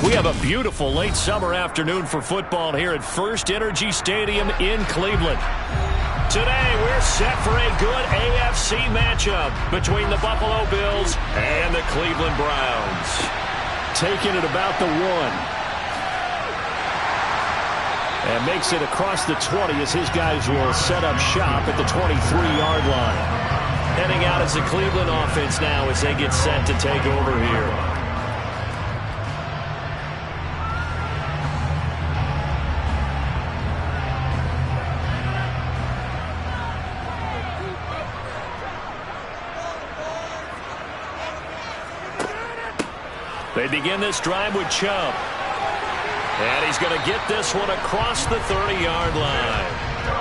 We have a beautiful late summer afternoon for football here at First Energy Stadium in Cleveland. Today, we're set for a good AFC matchup between the Buffalo Bills and the Cleveland Browns. Taking it about the 1. And makes it across the 20 as his guys will set up shop at the 23-yard line. Heading out as the Cleveland offense now as they get set to take over here. They begin this drive with Chubb. And he's going to get this one across the 30-yard line.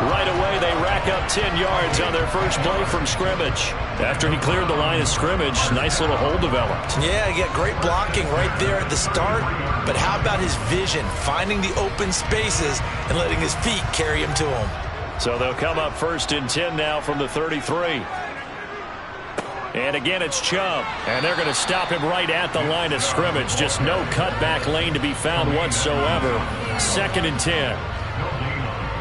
Right away, they rack up 10 yards on their first play from scrimmage. After he cleared the line of scrimmage, nice little hole developed. Yeah, he got great blocking right there at the start. But how about his vision, finding the open spaces and letting his feet carry him to him. So they'll come up 1st and 10 now from the 33. And again, it's Chubb. And they're going to stop him right at the line of scrimmage. Just no cutback lane to be found whatsoever. 2nd and 10.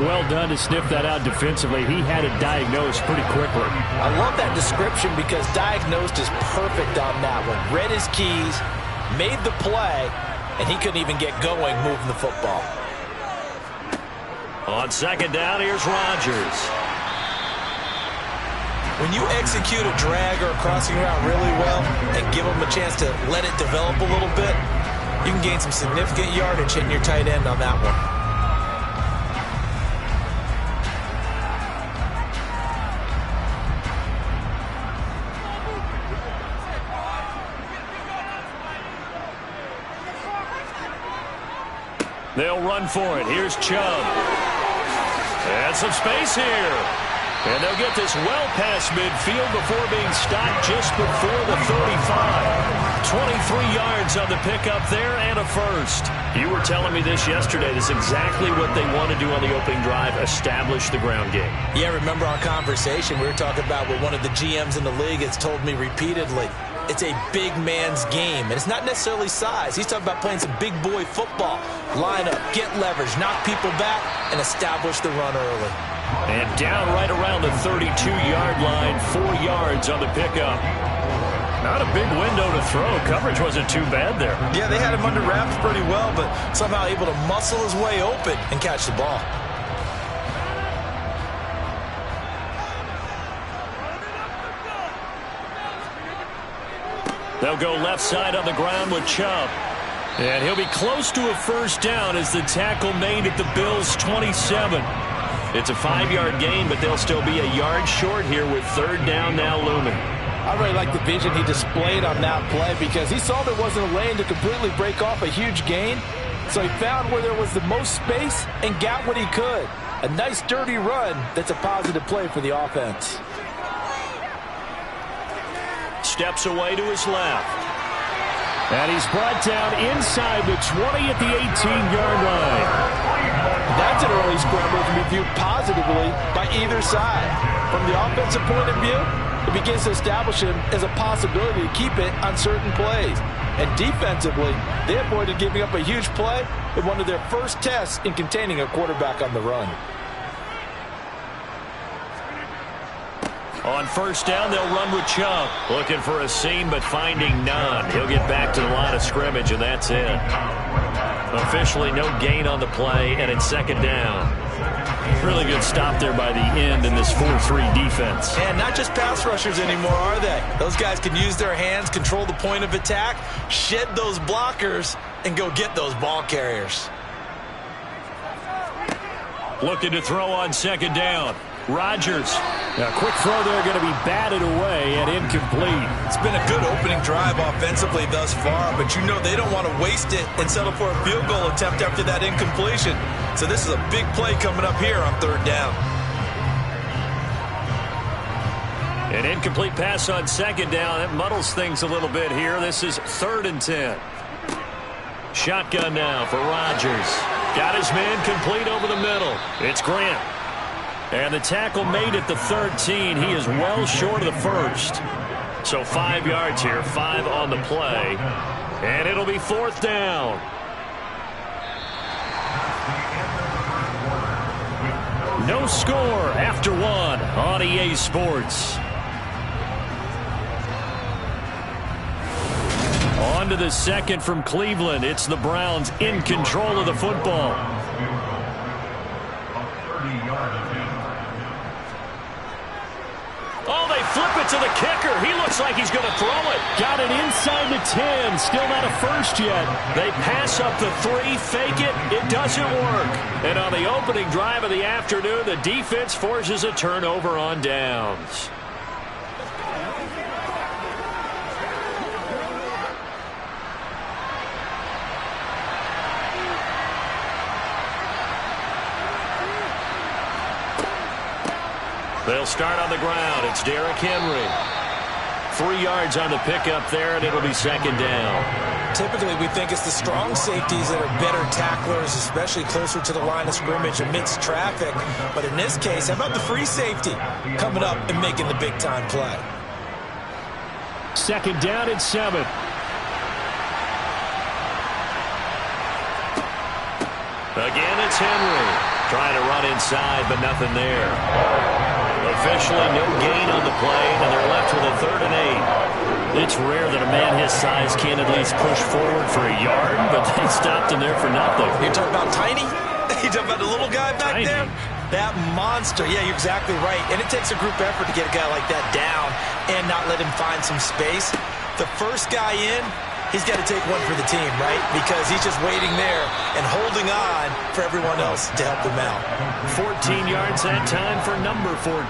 Well done to sniff that out defensively. He had it diagnosed pretty quickly. I love that description because diagnosed is perfect on that one. Read his keys, made the play, and he couldn't even get going moving the football. On 2nd down, here's Rodgers. When you execute a drag or a crossing route really well and give them a chance to let it develop a little bit, you can gain some significant yardage hitting your tight end on that one. They'll run for it. Here's Chubb. And some space here. And they'll get this well past midfield before being stopped just before the 35. 23 yards on the pickup there and a first. You were telling me this yesterday. This is exactly what they want to do on the opening drive, establish the ground game. Yeah, remember our conversation. We were talking about what one of the GMs in the league has told me repeatedly. It's a big man's game, and it's not necessarily size. He's talking about playing some big boy football. Line up, get leverage, knock people back, and establish the run early. And down right around the 32-yard line, 4 yards on the pickup. Not a big window to throw. Coverage wasn't too bad there. Yeah, they had him under wraps pretty well, but somehow able to muscle his way open and catch the ball. They'll go left side on the ground with Chubb. And he'll be close to a first down as the tackle made at the Bills' 27. It's a 5-yard gain, but they'll still be a yard short here with 3rd down now looming. I really like the vision he displayed on that play because he saw there wasn't a lane to completely break off a huge gain. So he found where there was the most space and got what he could. A nice, dirty run that's a positive play for the offense. Steps away to his left. And he's brought down inside the 20 at the 18-yard line. That's an early scramble that can be viewed positively by either side. From the offensive point of view, it begins to establish him as a possibility to keep it on certain plays. And defensively, they avoided giving up a huge play in one of their first tests in containing a quarterback on the run. On 1st down, they'll run with Chubb. Looking for a seam, but finding none. He'll get back to the line of scrimmage, and that's it. Officially no gain on the play, and it's 2nd down. Really good stop there by the end in this 4-3 defense. And not just pass rushers anymore, are they? Those guys can use their hands, control the point of attack, shed those blockers, and go get those ball carriers. Looking to throw on 2nd down. Rodgers. A quick throw there going to be batted away and incomplete. It's been a good opening drive offensively thus far, but you know they don't want to waste it and settle for a field goal attempt after that incompletion. So this is a big play coming up here on 3rd down. An incomplete pass on 2nd down. That muddles things a little bit here. This is 3rd and 10. Shotgun now for Rodgers. Got his man complete over the middle. It's Grant. And the tackle made at the 13. He is well short of the first. So 5 yards here, 5 on the play. And it'll be 4th down. No score after one on EA Sports. On to the second from Cleveland. It's the Browns in control of the football. Oh, they flip it to the kicker. He looks like he's going to throw it. Got it inside the 10. Still not a first yet. They pass up the 3, fake it. It doesn't work. And on the opening drive of the afternoon, the defense forces a turnover on downs. They'll start on the ground. It's Derrick Henry. 3 yards on the pickup there, and it'll be second down. Typically, we think it's the strong safeties that are better tacklers, especially closer to the line of scrimmage amidst traffic. But in this case, how about the free safety coming up and making the big-time play? Second down and 7. Again, it's Henry. Trying to run inside, but nothing there. Officially no gain on the play, and they're left with a 3rd and 8. It's rare that a man his size can't at least push forward for a yard, but they stopped him there for nothing. You're talking about tiny? You're talking about the little guy back Tiny. there? That monster. Yeah, you're exactly right. And it takes a group effort to get a guy like that down and not let him find some space. The first guy in, he's got to take one for the team, right? Because he's just waiting there and holding on for everyone else to help him out. 14 yards that time for number 14.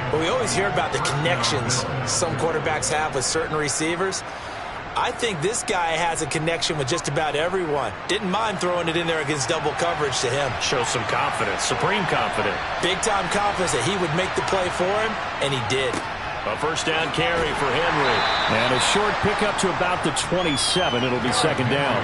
But we always hear about the connections some quarterbacks have with certain receivers. I think this guy has a connection with just about everyone. Didn't mind throwing it in there against double coverage to him. Shows some confidence, supreme confidence. Big-time confidence that he would make the play for him, and he did. A first down carry for Henry. And a short pickup to about the 27. It'll be second down.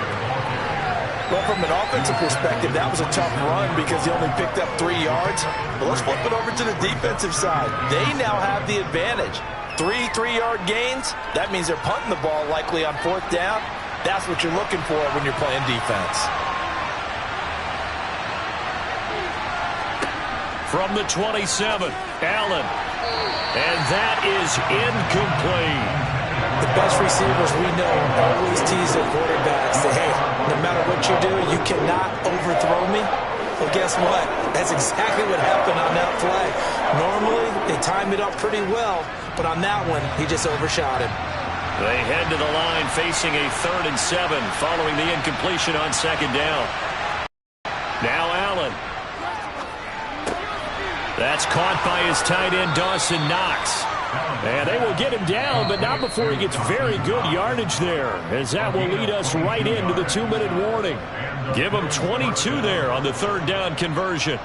Well, from an offensive perspective, that was a tough run because he only picked up 3 yards. But let's flip it over to the defensive side. They now have the advantage. 3 3-yard gains, that means they're punting the ball likely on 4th down. That's what you're looking for when you're playing defense. From the 27, Allen. And that is incomplete. The best receivers we know always tease their quarterbacks. Say, hey, no matter what you do, you cannot overthrow me. Well, guess what? That's exactly what happened on that play. Normally, they time it up pretty well, but on that one, he just overshot him. They head to the line facing a 3rd and 7 following the incompletion on second down. Now Allen. That's caught by his tight end, Dawson Knox. And they will get him down, but not before he gets very good yardage there, as that will lead us right into the 2-minute warning. Give him 22 there on the 3rd down conversion.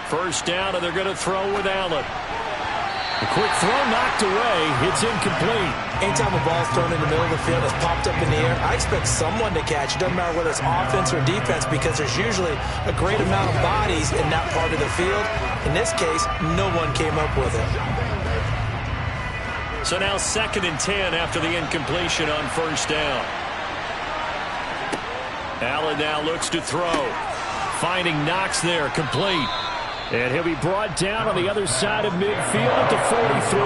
First down, and they're going to throw with Allen. A quick throw knocked away. It's incomplete. Anytime a ball's thrown in the middle of the field, it's popped up in the air, I expect someone to catch. It doesn't matter whether it's offense or defense because there's usually a great amount of bodies in that part of the field. In this case, no one came up with it. So now 2nd and 10 after the incompletion on first down. Allen now looks to throw. Finding Knox there, complete. And he'll be brought down on the other side of midfield at the 43.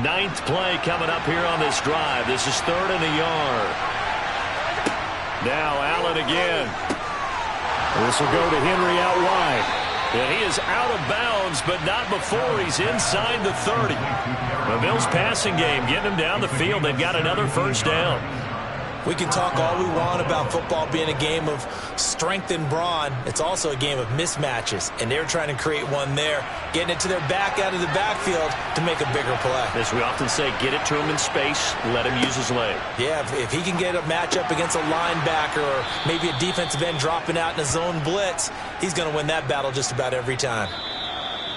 Ninth play coming up here on this drive. This is 3rd and a yard. Now Allen again. This will go to Henry out wide. And he is out of bounds, but not before he's inside the 30. The Bills passing game getting him down the field. They've got another first down. We can talk all we want about football being a game of strength and brawn. It's also a game of mismatches, and they're trying to create one there, getting it to their back out of the backfield to make a bigger play. As we often say, get it to him in space, let him use his leg. Yeah, if he can get a matchup against a linebacker or maybe a defensive end dropping out in a zone blitz, he's going to win that battle just about every time.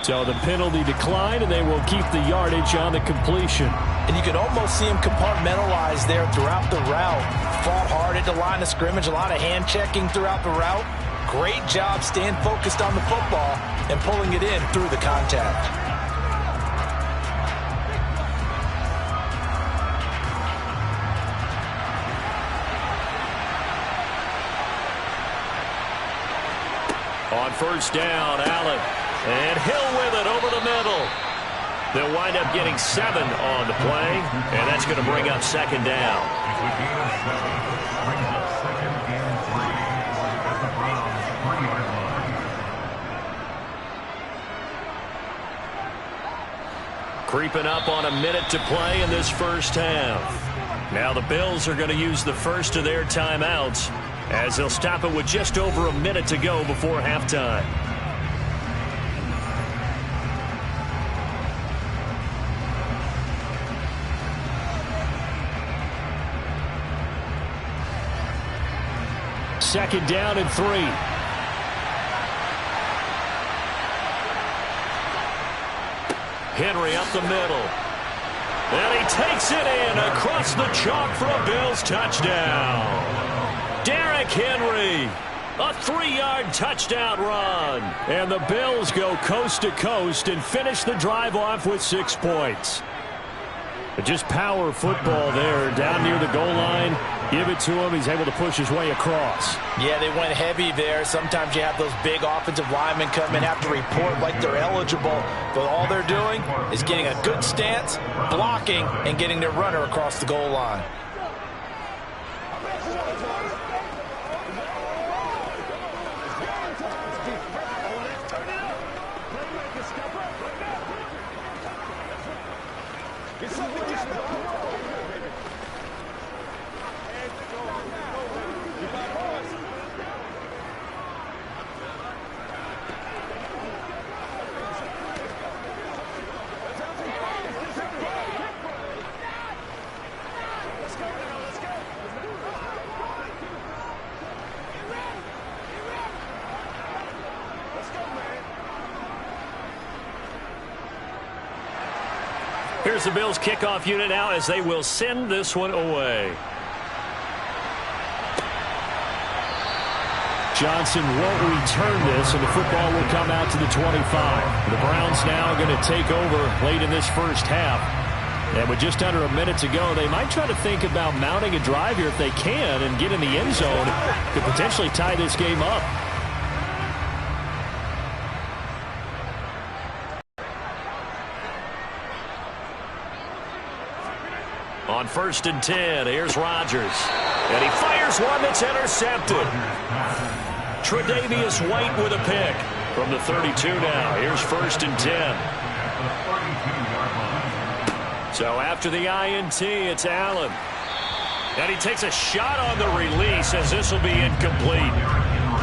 So the penalty declined, and they will keep the yardage on the completion. And you can almost see him compartmentalize there throughout the route. Fought hard at the line of scrimmage, a lot of hand checking throughout the route. Great job staying focused on the football and pulling it in through the contact. On first down, Allen. And Hill with it over the middle. They'll wind up getting 7 on the play, and that's going to bring up second down. Creeping up on a minute to play in this first half. Now the Bills are going to use the first of their timeouts as they'll stop it with just over a minute to go before halftime. Second down and 3. Henry up the middle. And he takes it in across the chalk for a Bills touchdown. Derrick Henry, a 3-yard touchdown run. And the Bills go coast to coast and finish the drive off with 6 points. But just power football there down near the goal line. Give it to him. He's able to push his way across. Yeah, they went heavy there. Sometimes you have those big offensive linemen come and have to report like they're eligible. But all they're doing is getting a good stance, blocking, and getting their runner across the goal line. Here's the Bills kickoff unit now as they will send this one away. Johnson won't return this, and the football will come out to the 25. The Browns now going to take over late in this first half. And with just under a minute to go, they might try to think about mounting a drive here if they can and get in the end zone to potentially tie this game up. On first and 10, here's Rodgers. And he fires one that's intercepted. Tre'Davious White with a pick from the 32 now. Here's first and 10. So after the INT, it's Allen. And he takes a shot on the release as this will be incomplete.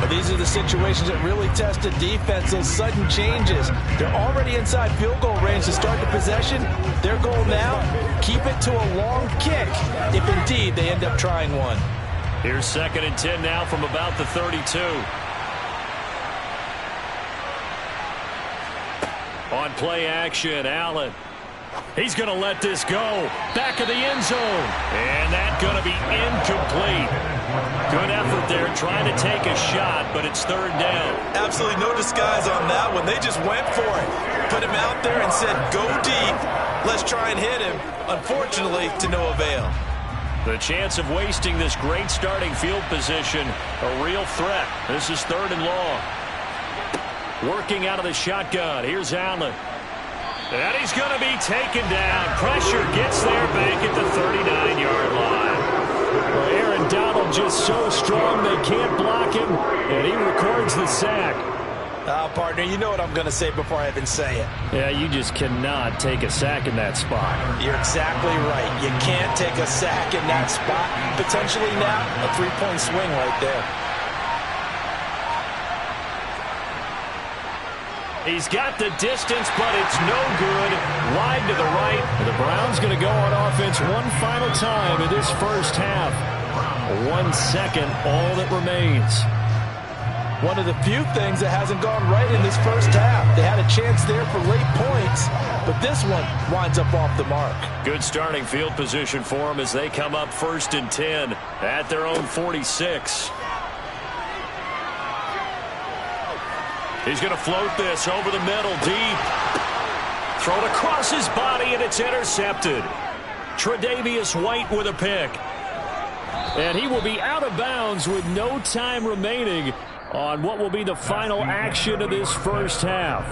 But these are the situations that really test a defense, those sudden changes. They're already inside field goal range to start the possession. Their goal now, keep it to a long kick if indeed they end up trying one. Here's second and 10 now from about the 32. On play action, Allen. He's going to let this go. Back of the end zone. And that's going to be incomplete. Good effort there trying to take a shot, but it's third down. Absolutely no disguise on that one. They just went for it. Put him out there and said, go deep. Let's try and hit him. Unfortunately, to no avail. The chance of wasting this great starting field position, a real threat. This is third and long. Working out of the shotgun. Here's Allen. And he's going to be taken down. Pressure gets there back at the 39-yard line. Well, Aaron Donald just so strong they can't block him, and he records the sack. Partner, you know what I'm going to say before I even say it. Yeah, you just cannot take a sack in that spot. You're exactly right. You can't take a sack in that spot. Potentially now, a 3-point swing right there. He's got the distance, but it's no good. Wide to the right. The Browns going to go on offense one final time in this first half. 1 second, all that remains. One of the few things that hasn't gone right in this first half. They had a chance there for late points, but this one winds up off the mark. Good starting field position for them as they come up 1st and 10 at their own 46. He's going to float this over the middle, deep. Thrown across his body, and it's intercepted. Tre'Davious White with a pick. And he will be out of bounds with no time remaining on what will be the final action of this first half.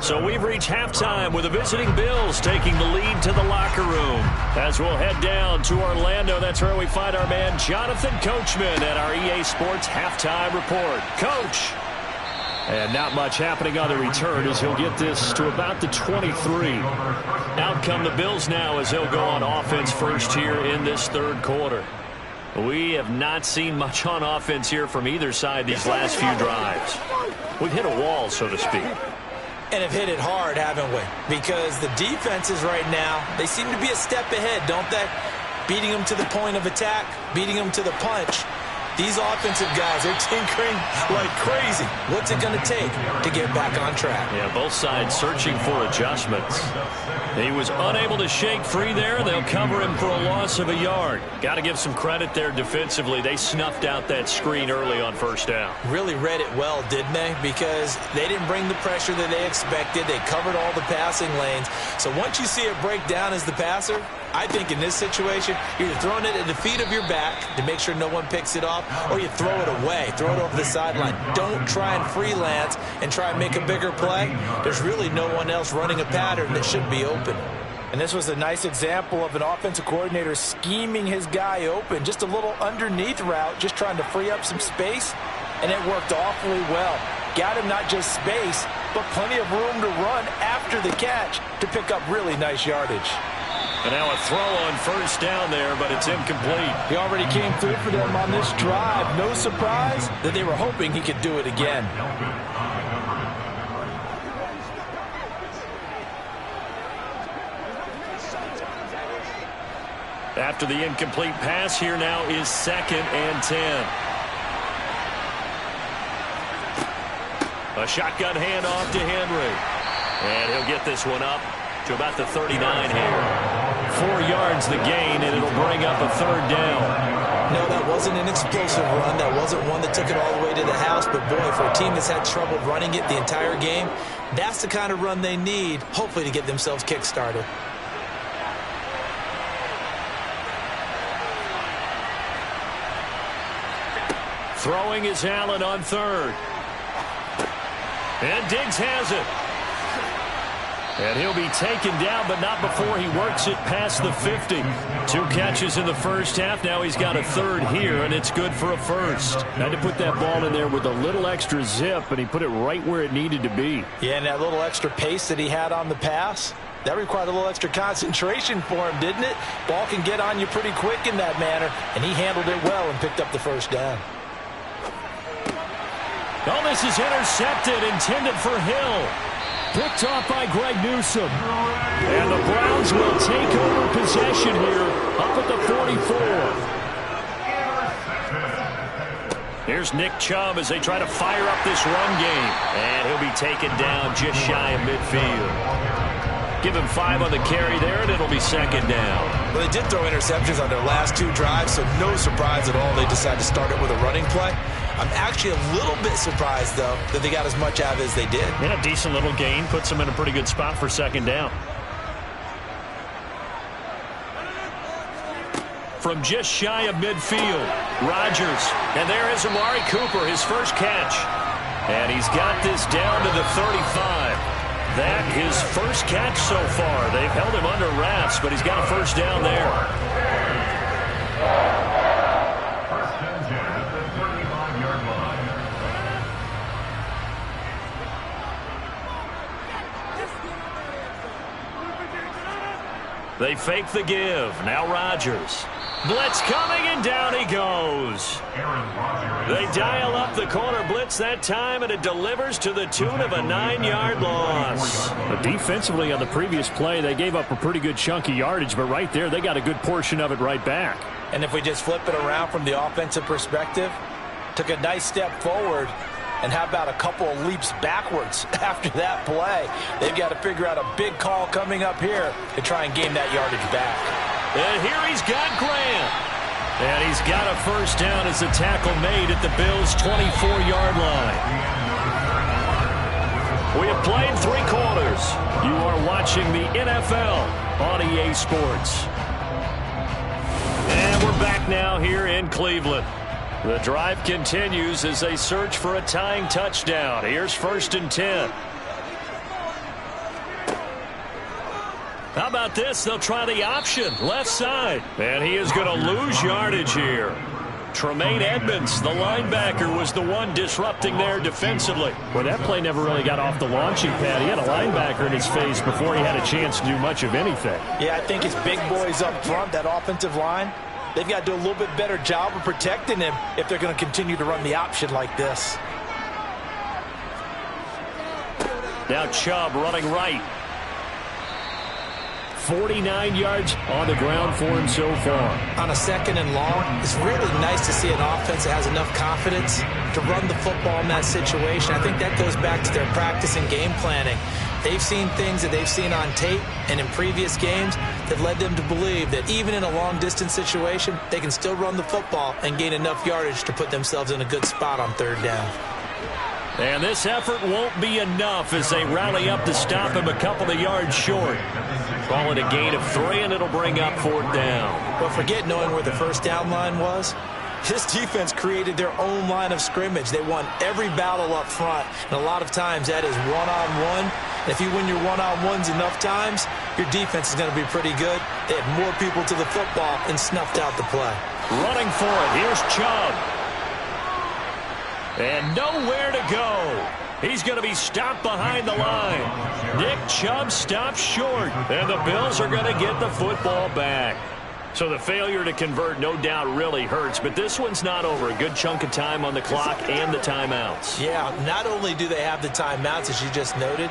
So we've reached halftime with the visiting Bills taking the lead to the locker room. As we'll head down to Orlando, that's where we find our man Jonathan Coachman at our EA Sports Halftime Report. Coach. And not much happening on the return as he'll get this to about the 23. Out come the Bills now as they'll go on offense first here in this third quarter. We have not seen much on offense here from either side these last few drives. We've hit a wall, so to speak. And have hit it hard, haven't we? Because the defenses right now, they seem to be a step ahead, don't they? Beating them to the point of attack, beating them to the punch. These offensive guys, they're tinkering like crazy. What's it going to take to get back on track? Yeah, both sides searching for adjustments. He was unable to shake free there. They'll cover him for a loss of a yard. Got to give some credit there defensively. They snuffed out that screen early on first down. Really read it well, didn't they? Because they didn't bring the pressure that they expected. They covered all the passing lanes. So once you see it break down as the passer, I think in this situation, you're either throwing it at the feet of your back to make sure no one picks it off, or you throw it away, throw it over the sideline. Don't try and freelance and try and make a bigger play. There's really no one else running a pattern that should be open. And this was a nice example of an offensive coordinator scheming his guy open. Just a little underneath route, just trying to free up some space, and it worked awfully well. Got him not just space, but plenty of room to run after the catch to pick up really nice yardage. And now a throw on first down there, but it's incomplete. He already came through for them on this drive. No surprise that they were hoping he could do it again. After the incomplete pass, here now is 2nd and 10. A shotgun handoff to Henry. And he'll get this one up to about the 39 here. 4 yards the gain, and it'll bring up a 3rd down. No, that wasn't an explosive run. That wasn't one that took it all the way to the house. But, boy, for a team that's had trouble running it the entire game, that's the kind of run they need, hopefully, to get themselves kick-started. Throwing is Allen on 3rd. And Diggs has it. And he'll be taken down, but not before he works it past the 50. 2 catches in the first half. Now he's got a 3rd here, and it's good for a 1st. Had to put that ball in there with a little extra zip, and he put it right where it needed to be. Yeah, and that little extra pace that he had on the pass, that required a little extra concentration for him, didn't it? Ball can get on you pretty quick in that manner, and he handled it well and picked up the 1st down. Oh, this is intercepted, intended for Hill. Picked off by Greg Newsome. And the Browns will take over possession here up at the 44. Here's Nick Chubb as they try to fire up this run game. And he'll be taken down just shy of midfield. Give him 5 on the carry there, and it'll be 2nd down. Well, they did throw interceptions on their last 2 drives, so no surprise at all they decided to start it with a running play. I'm actually a little bit surprised, though, that they got as much out of it as they did. And a decent little gain puts them in a pretty good spot for 2nd down. From just shy of midfield, Rodgers. And there is Amari Cooper, his first catch. And he's got this down to the 35. That his first catch so far. They've held him under wraps, but he's got a 1st down there. They fake the give. Now Rodgers. Blitz coming, and down he goes. They dial up the corner blitz that time, and it delivers to the tune of a 9-yard loss. But defensively on the previous play, they gave up a pretty good chunky yardage, but right there, they got a good portion of it right back. And if we just flip it around from the offensive perspective, took a nice step forward. And how about a couple of leaps backwards after that play? They've got to figure out a big call coming up here to try and gain that yardage back. And here he's got Graham. And he's got a first down as a tackle made at the Bills' 24-yard line. We have played 3 quarters. You are watching the NFL on EA Sports. And we're back now here in Cleveland. The drive continues as they search for a tying touchdown. Here's 1st and 10. How about this? They'll try the option, left side. And he is going to lose yardage here. Tremaine Edmonds, the linebacker, was the one disrupting there defensively. Well, that play never really got off the launching pad. He had a linebacker in his face before he had a chance to do much of anything. Yeah, I think his big boys up front, that offensive line, they've got to do a little bit better job of protecting him if they're going to continue to run the option like this. Now Chubb running right. 49 yards on the ground for him so far. On a 2nd and long, it's really nice to see an offense that has enough confidence to run the football in that situation. I think that goes back to their practice and game planning. They've seen things that they've seen on tape and in previous games that led them to believe that even in a long-distance situation, they can still run the football and gain enough yardage to put themselves in a good spot on 3rd down. And this effort won't be enough as they rally up to stop him a couple of yards short. Call it a gain of 3, and it'll bring up 4th down. But forget knowing where the first down line was. This defense created their own line of scrimmage. They won every battle up front, and a lot of times that is one-on-one. If you win your one-on-ones enough times, your defense is going to be pretty good. They had more people to the football and snuffed out the play. Running for it, here's Chubb. And nowhere to go. He's going to be stopped behind the line. Nick Chubb stops short, and the Bills are going to get the football back. So the failure to convert no doubt really hurts, but this one's not over. A good chunk of time on the clock and the timeouts. Yeah, not only do they have the timeouts, as you just noted,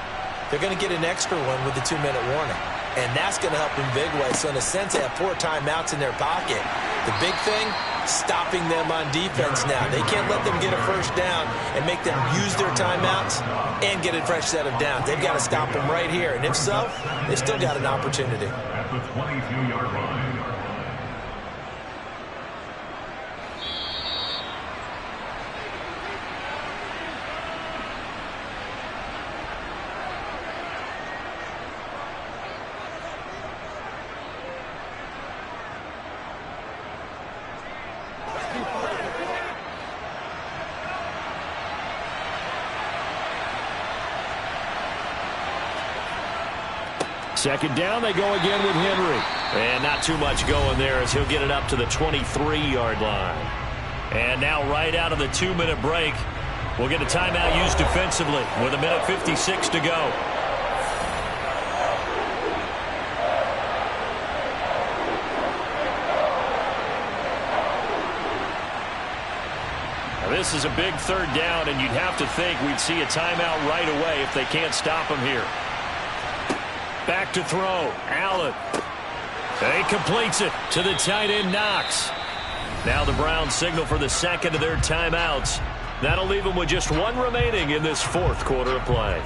they're going to get an extra one with the 2-minute warning. And that's going to help in big ways. So in a sense, they have 4 timeouts in their pocket. The big thing, stopping them on defense now. They can't let them get a first down and make them use their timeouts and get a fresh set of downs. They've got to stop them right here. And if so, they've still got an opportunity. At the 22-yard line. Second down, they go again with Henry. And not too much going there as he'll get it up to the 23-yard line. And now right out of the 2-minute break, we'll get a timeout used defensively with 1:56 to go. Now this is a big 3rd down, and you'd have to think we'd see a timeout right away if they can't stop him here. Back to throw. Allen. He completes it to the tight end, Knox. Now the Browns signal for the 2nd of their timeouts. That'll leave them with just 1 remaining in this 4th quarter of play.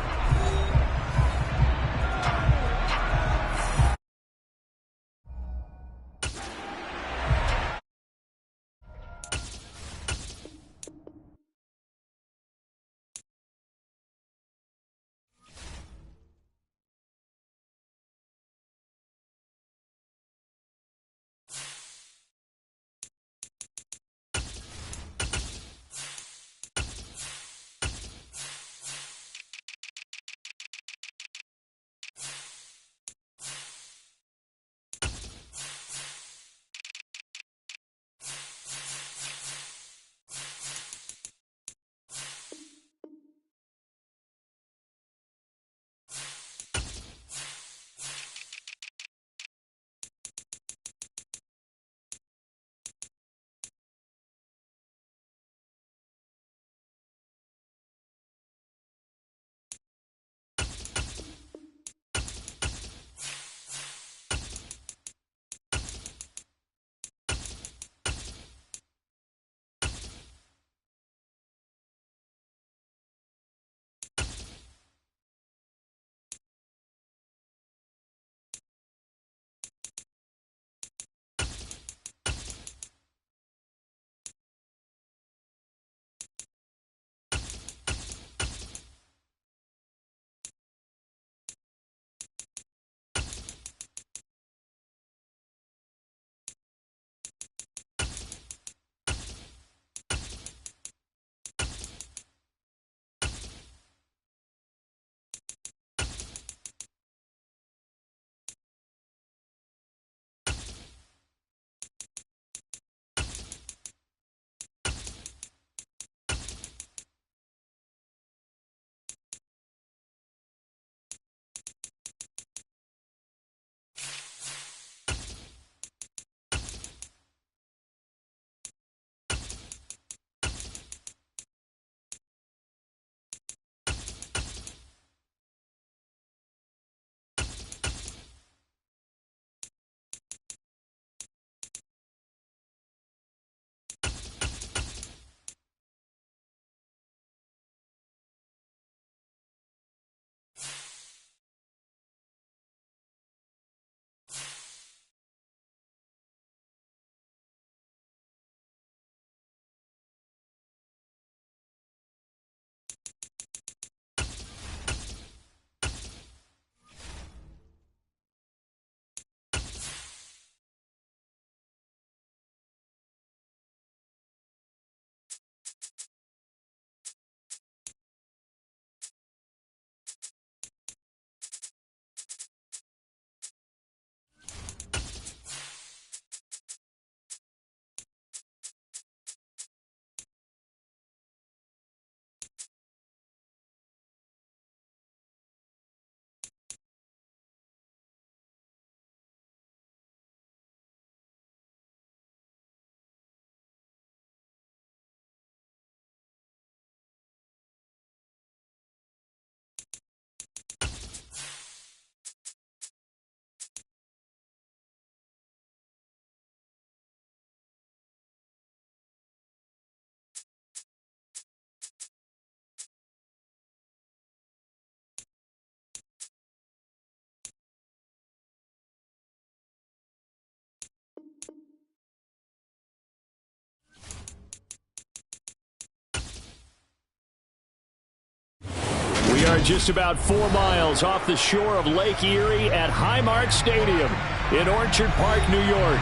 just about 4 miles off the shore of Lake Erie at Highmark Stadium in Orchard Park, New York.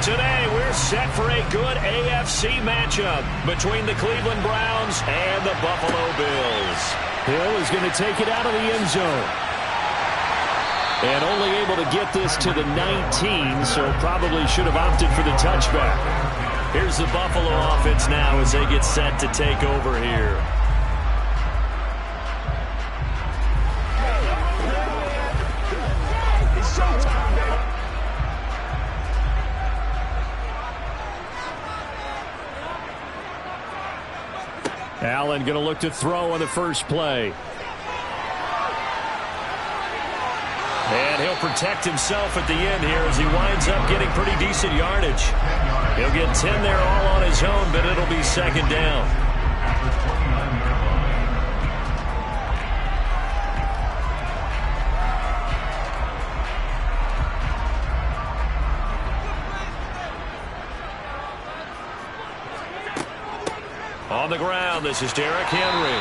Today, we're set for a good AFC matchup between the Cleveland Browns and the Buffalo Bills. Hill is going to take it out of the end zone. And only able to get this to the 19, so probably should have opted for the touchback. Here's the Buffalo offense now as they get set to take over here. Allen going to look to throw on the first play. And he'll protect himself at the end here as he winds up getting pretty decent yardage. He'll get 10 there all on his own, but it'll be second down. On the ground, this is Derrick Henry.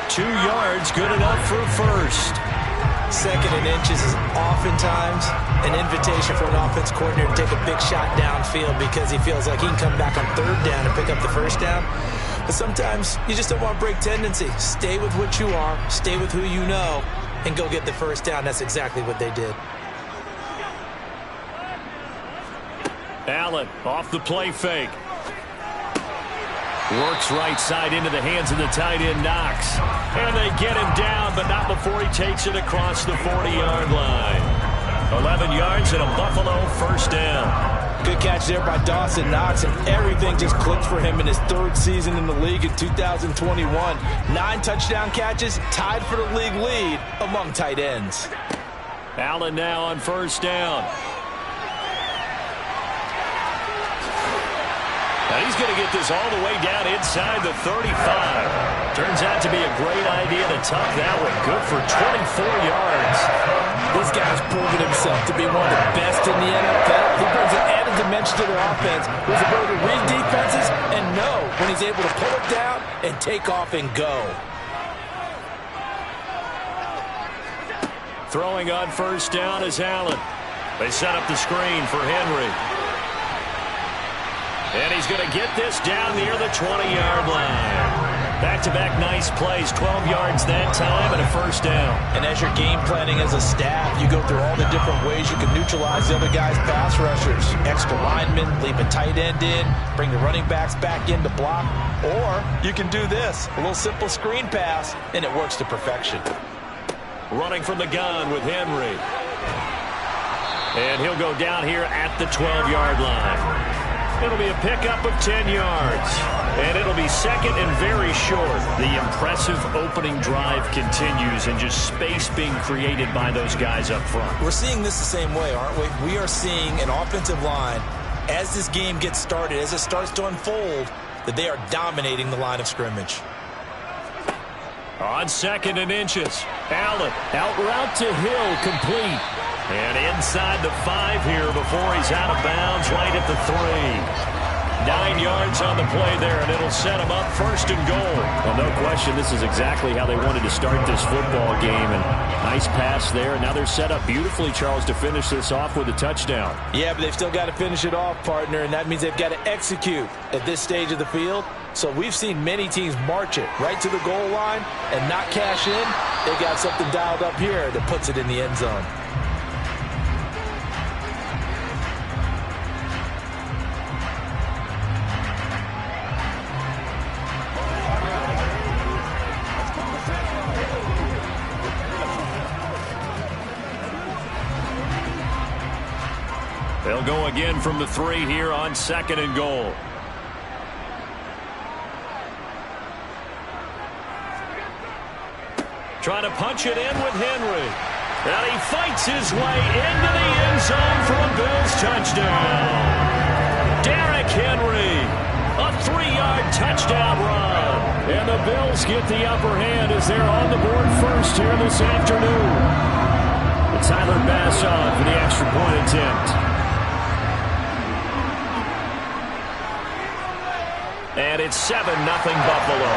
2 yards, good enough for a first. 2nd and inches is oftentimes an invitation for an offense coordinator to take a big shot downfield because he feels like he can come back on 3rd down and pick up the first down. But sometimes you just don't want to break tendency. Stay with what you are, stay with who you know, and go get the first down. That's exactly what they did. Allen off the play fake. Works right side into the hands of the tight end, Knox. And they get him down, but not before he takes it across the 40-yard line. 11 yards and a Buffalo first down. Good catch there by Dawson Knox, and everything just clicked for him in his 3rd season in the league in 2021. 9 touchdown catches, tied for the league lead among tight ends. Allen now on first down. Now he's going to get this all the way down inside the 35. Turns out to be a great idea to tuck that one. Good for 24 yards. This guy's proven himself to be one of the best in the NFL. He brings an added dimension to their offense. His ability to read defenses and know when he's able to pull it down and take off and go. Throwing on first down is Allen. They set up the screen for Henry. And he's going to get this down near the 20-yard line. Back-to-back nice plays, 12 yards that time and a first down. And as you're game planning as a staff, you go through all the different ways you can neutralize the other guy's pass rushers. Extra linemen, leave a tight end in, bring the running backs back in to block. Or you can do this, a little simple screen pass, and it works to perfection. Running from the gun with Henry. And he'll go down here at the 12-yard line. It'll be a pickup of 10 yards. And it'll be second and very short. The impressive opening drive continues and just space being created by those guys up front. We're seeing this the same way, aren't we? We are seeing an offensive line, as this game gets started, as it starts to unfold, that they are dominating the line of scrimmage. On 2nd and inches, Allen out route to Hill, complete. And inside the 5 here before he's out of bounds right at the 3. 9 yards on the play there, and it'll set him up 1st and goal. Well, no question, this is exactly how they wanted to start this football game. And nice pass there. Now they're set up beautifully, Charles, to finish this off with a touchdown. Yeah, but they've still got to finish it off, partner, and that means they've got to execute at this stage of the field. So we've seen many teams march it right to the goal line and not cash in. They got something dialed up here that puts it in the end zone. They'll go again from the 3 here on 2nd and goal. Trying to punch it in with Henry. And he fights his way into the end zone for a Bills touchdown. Derrick Henry, a 3-yard touchdown run. And the Bills get the upper hand as they're on the board first here this afternoon. Tyler Bass on for the extra point attempt. And it's 7-0 Buffalo.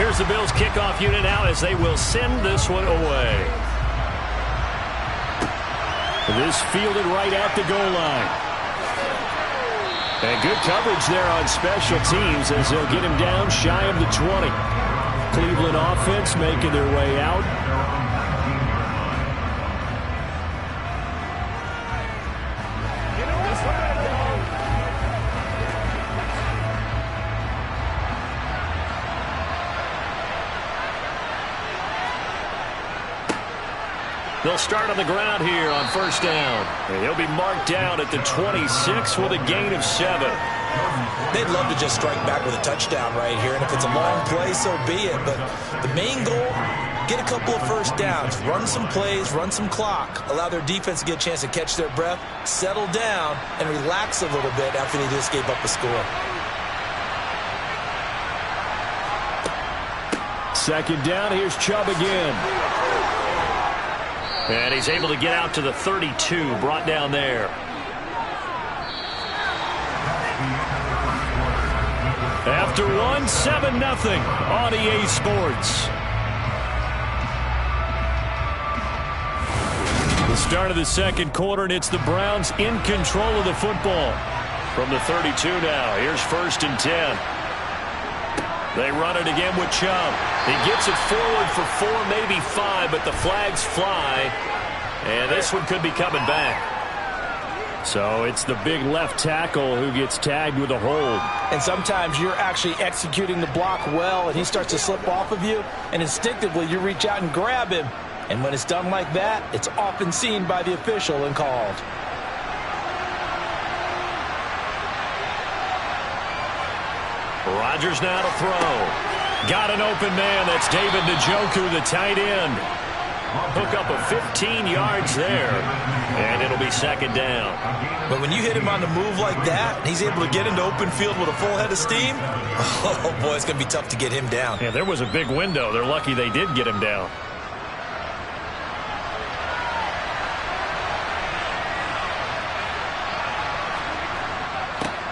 Here's the Bills kickoff unit now as they will send this one away. This fielded right at the goal line. And good coverage there on special teams as they'll get him down shy of the 20. Cleveland offense making their way out. They'll start on the ground here on first down. And he'll be marked down at the 26 with a gain of 7. They'd love to just strike back with a touchdown right here, and if it's a long play, so be it. But the main goal, get a couple of first downs, run some plays, run some clock, allow their defense to get a chance to catch their breath, settle down, and relax a little bit after they just gave up a score. Second down, here's Chubb again. And he's able to get out to the 32, brought down there. After one, 7-0 on EA Sports. The start of the second quarter, and it's the Browns in control of the football. From the 32 now, here's 1st and 10. They run it again with Chubb. He gets it forward for 4, maybe 5, but the flags fly. And this one could be coming back. So it's the big left tackle who gets tagged with a hold. And sometimes you're actually executing the block well, and he starts to slip off of you, and instinctively you reach out and grab him. And when it's done like that, it's often seen by the official and called. Rodgers now to throw. Got an open man. That's David Njoku, the tight end. Hook up of 15 yards there, and it'll be second down. But when you hit him on the move like that, he's able to get into open field with a full head of steam, oh, boy, it's going to be tough to get him down. Yeah, there was a big window. They're lucky they did get him down.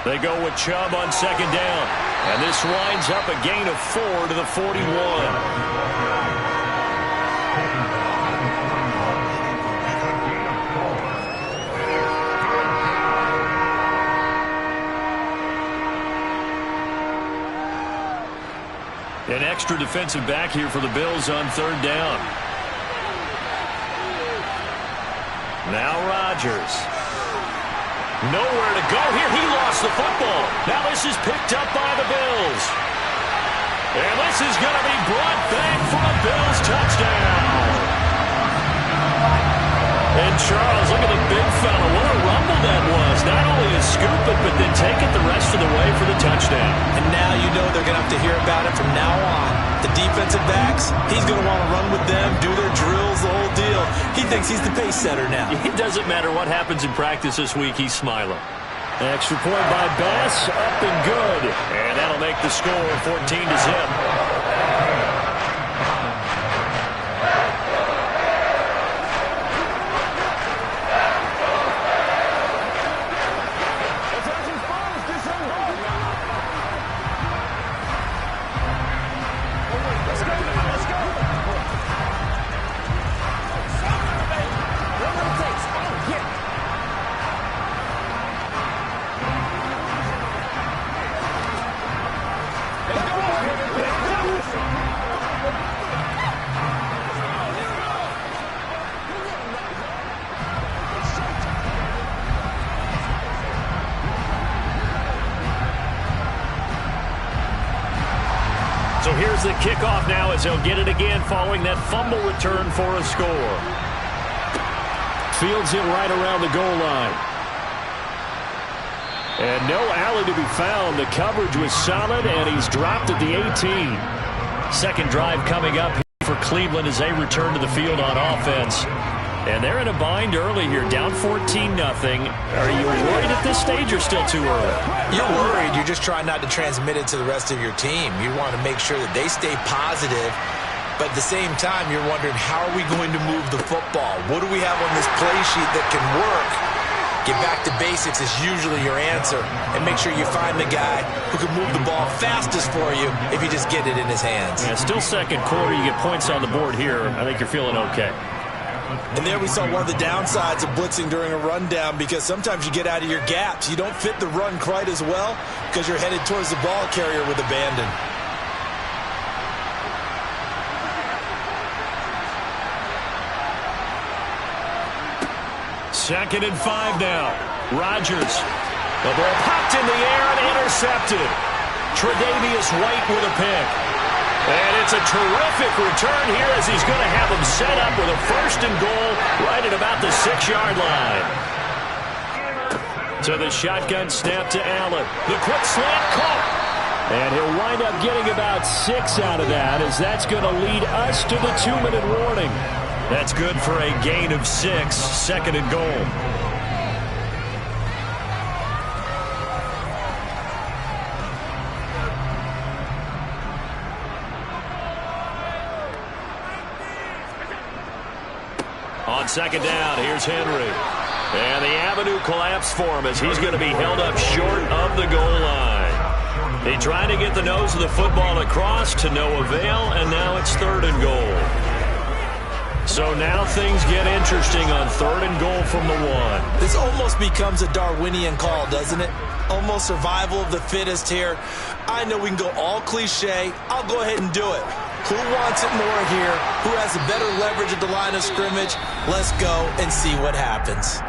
They go with Chubb on second down. And this winds up a gain of 4 to the 41. An extra defensive back here for the Bills on third down. Now Rodgers. Nowhere to go here. He lost the football. Now this is picked up by the Bills. And this is going to be brought back for a Bills touchdown. And Charles, look at the big fella. What a rumble that was. Not only to scoop it, but then take it the rest of the way for the touchdown. And now you know they're going to have to hear about it from now on. The defensive backs, he's going to want to run with them, do their drills, the whole deal. He thinks he's the pace setter now. It doesn't matter what happens in practice this week. He's smiling. Extra point by Bass, up and good. And that'll make the score 14-0. So here's the kickoff now as they'll get it again following that fumble return for a score. Fields it right around the goal line. And no alley to be found. The coverage was solid, and he's dropped at the 18. Second drive coming up for Cleveland as they return to the field on offense. And they're in a bind early here, down 14-0. Are you worried at this stage or still too early? You're worried. You're just trying not to transmit it to the rest of your team. You want to make sure that they stay positive. But at the same time, you're wondering, how are we going to move the football? What do we have on this play sheet that can work? Get back to basics is usually your answer. And make sure you find the guy who can move the ball fastest for you if you just get it in his hands. Yeah, still second quarter. You get points on the board here. I think you're feeling okay. And there we saw one of the downsides of blitzing during a rundown, because sometimes you get out of your gaps. You don't fit the run quite as well because you're headed towards the ball carrier with abandon. Second and 5 now. Rodgers. The ball popped in the air and intercepted. Tre'Davious White with a pick. And it's a terrific return here as he's going to have him set up with a 1st and goal right at about the 6-yard line. To the shotgun snap to Allen. The quick slant caught. And he'll wind up getting about 6 out of that, as that's going to lead us to the 2-minute warning. That's good for a gain of 6, 2nd and goal. On 2nd down, here's Henry. And the avenue collapsed for him as he's going to be held up short of the goal line. He tried to get the nose of the football across to no avail, and now it's 3rd and goal. So now things get interesting on 3rd and goal from the 1. This almost becomes a Darwinian call, doesn't it? Almost survival of the fittest here. I know we can go all cliche. I'll go ahead and do it. Who wants it more here? Who has a better leverage at the line of scrimmage? Let's go and see what happens.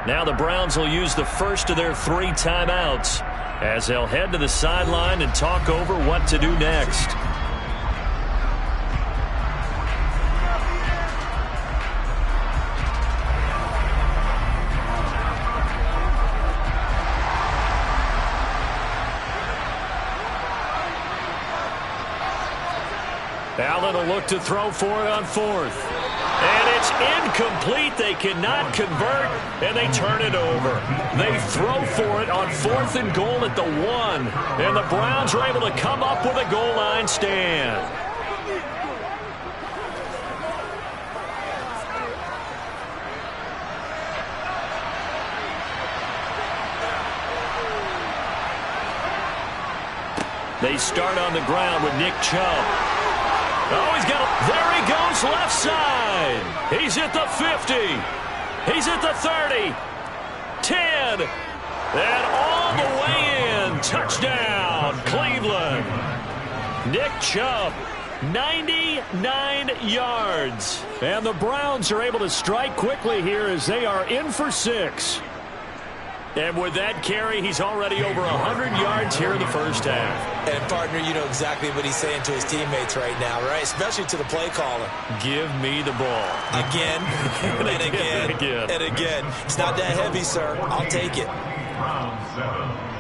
Now the Browns will use the first of their 3 timeouts as they'll head to the sideline and talk over what to do next. Allen will look to throw for it on 4th. And it's incomplete. They cannot convert, and they turn it over. They throw for it on 4th and goal at the 1. And the Browns are able to come up with a goal line stand. They start on the ground with Nick Chubb. Oh, he's got a... There he goes, left side. He's at the 50. He's at the 30. 10. And all the way in. Touchdown, Cleveland. Nick Chubb, 99 yards. And the Browns are able to strike quickly here as they are in for 6. And with that carry, he's already over 100 yards here in the first half. And, partner, you know exactly what he's saying to his teammates right now, right? Especially to the play caller. Give me the ball. Again, and again, and again. It's not that heavy, sir. I'll take it. Round 7.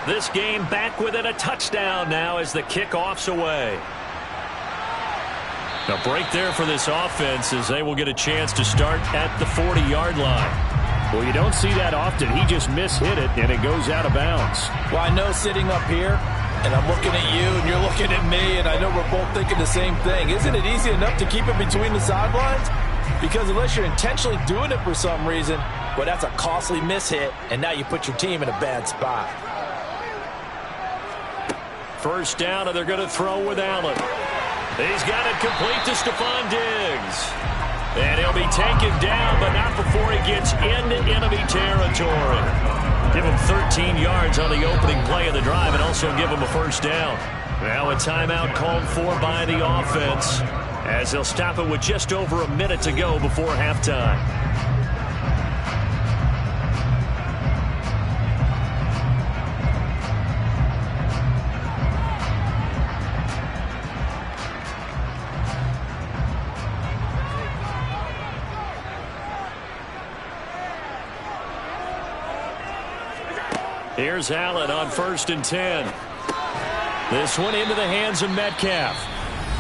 This game back within a touchdown now as the kickoff's away. A break there for this offense as they will get a chance to start at the 40-yard line. Well, you don't see that often. He just mishit it, and it goes out of bounds. Well, I know sitting up here, and I'm looking at you, and you're looking at me, and I know we're both thinking the same thing. Isn't it easy enough to keep it between the sidelines? Because unless you're intentionally doing it for some reason, well, that's a costly mishit, and now you put your team in a bad spot. First down, and they're going to throw with Allen. He's got it complete to Stephon Diggs. And he'll be taken down, but not before he gets into enemy territory. Give him 13 yards on the opening play of the drive and also give him a first down. Now a timeout called for by the offense as they'll stop it with just over a minute to go before halftime. Here's Allen on 1st and 10. This one into the hands of Metcalf.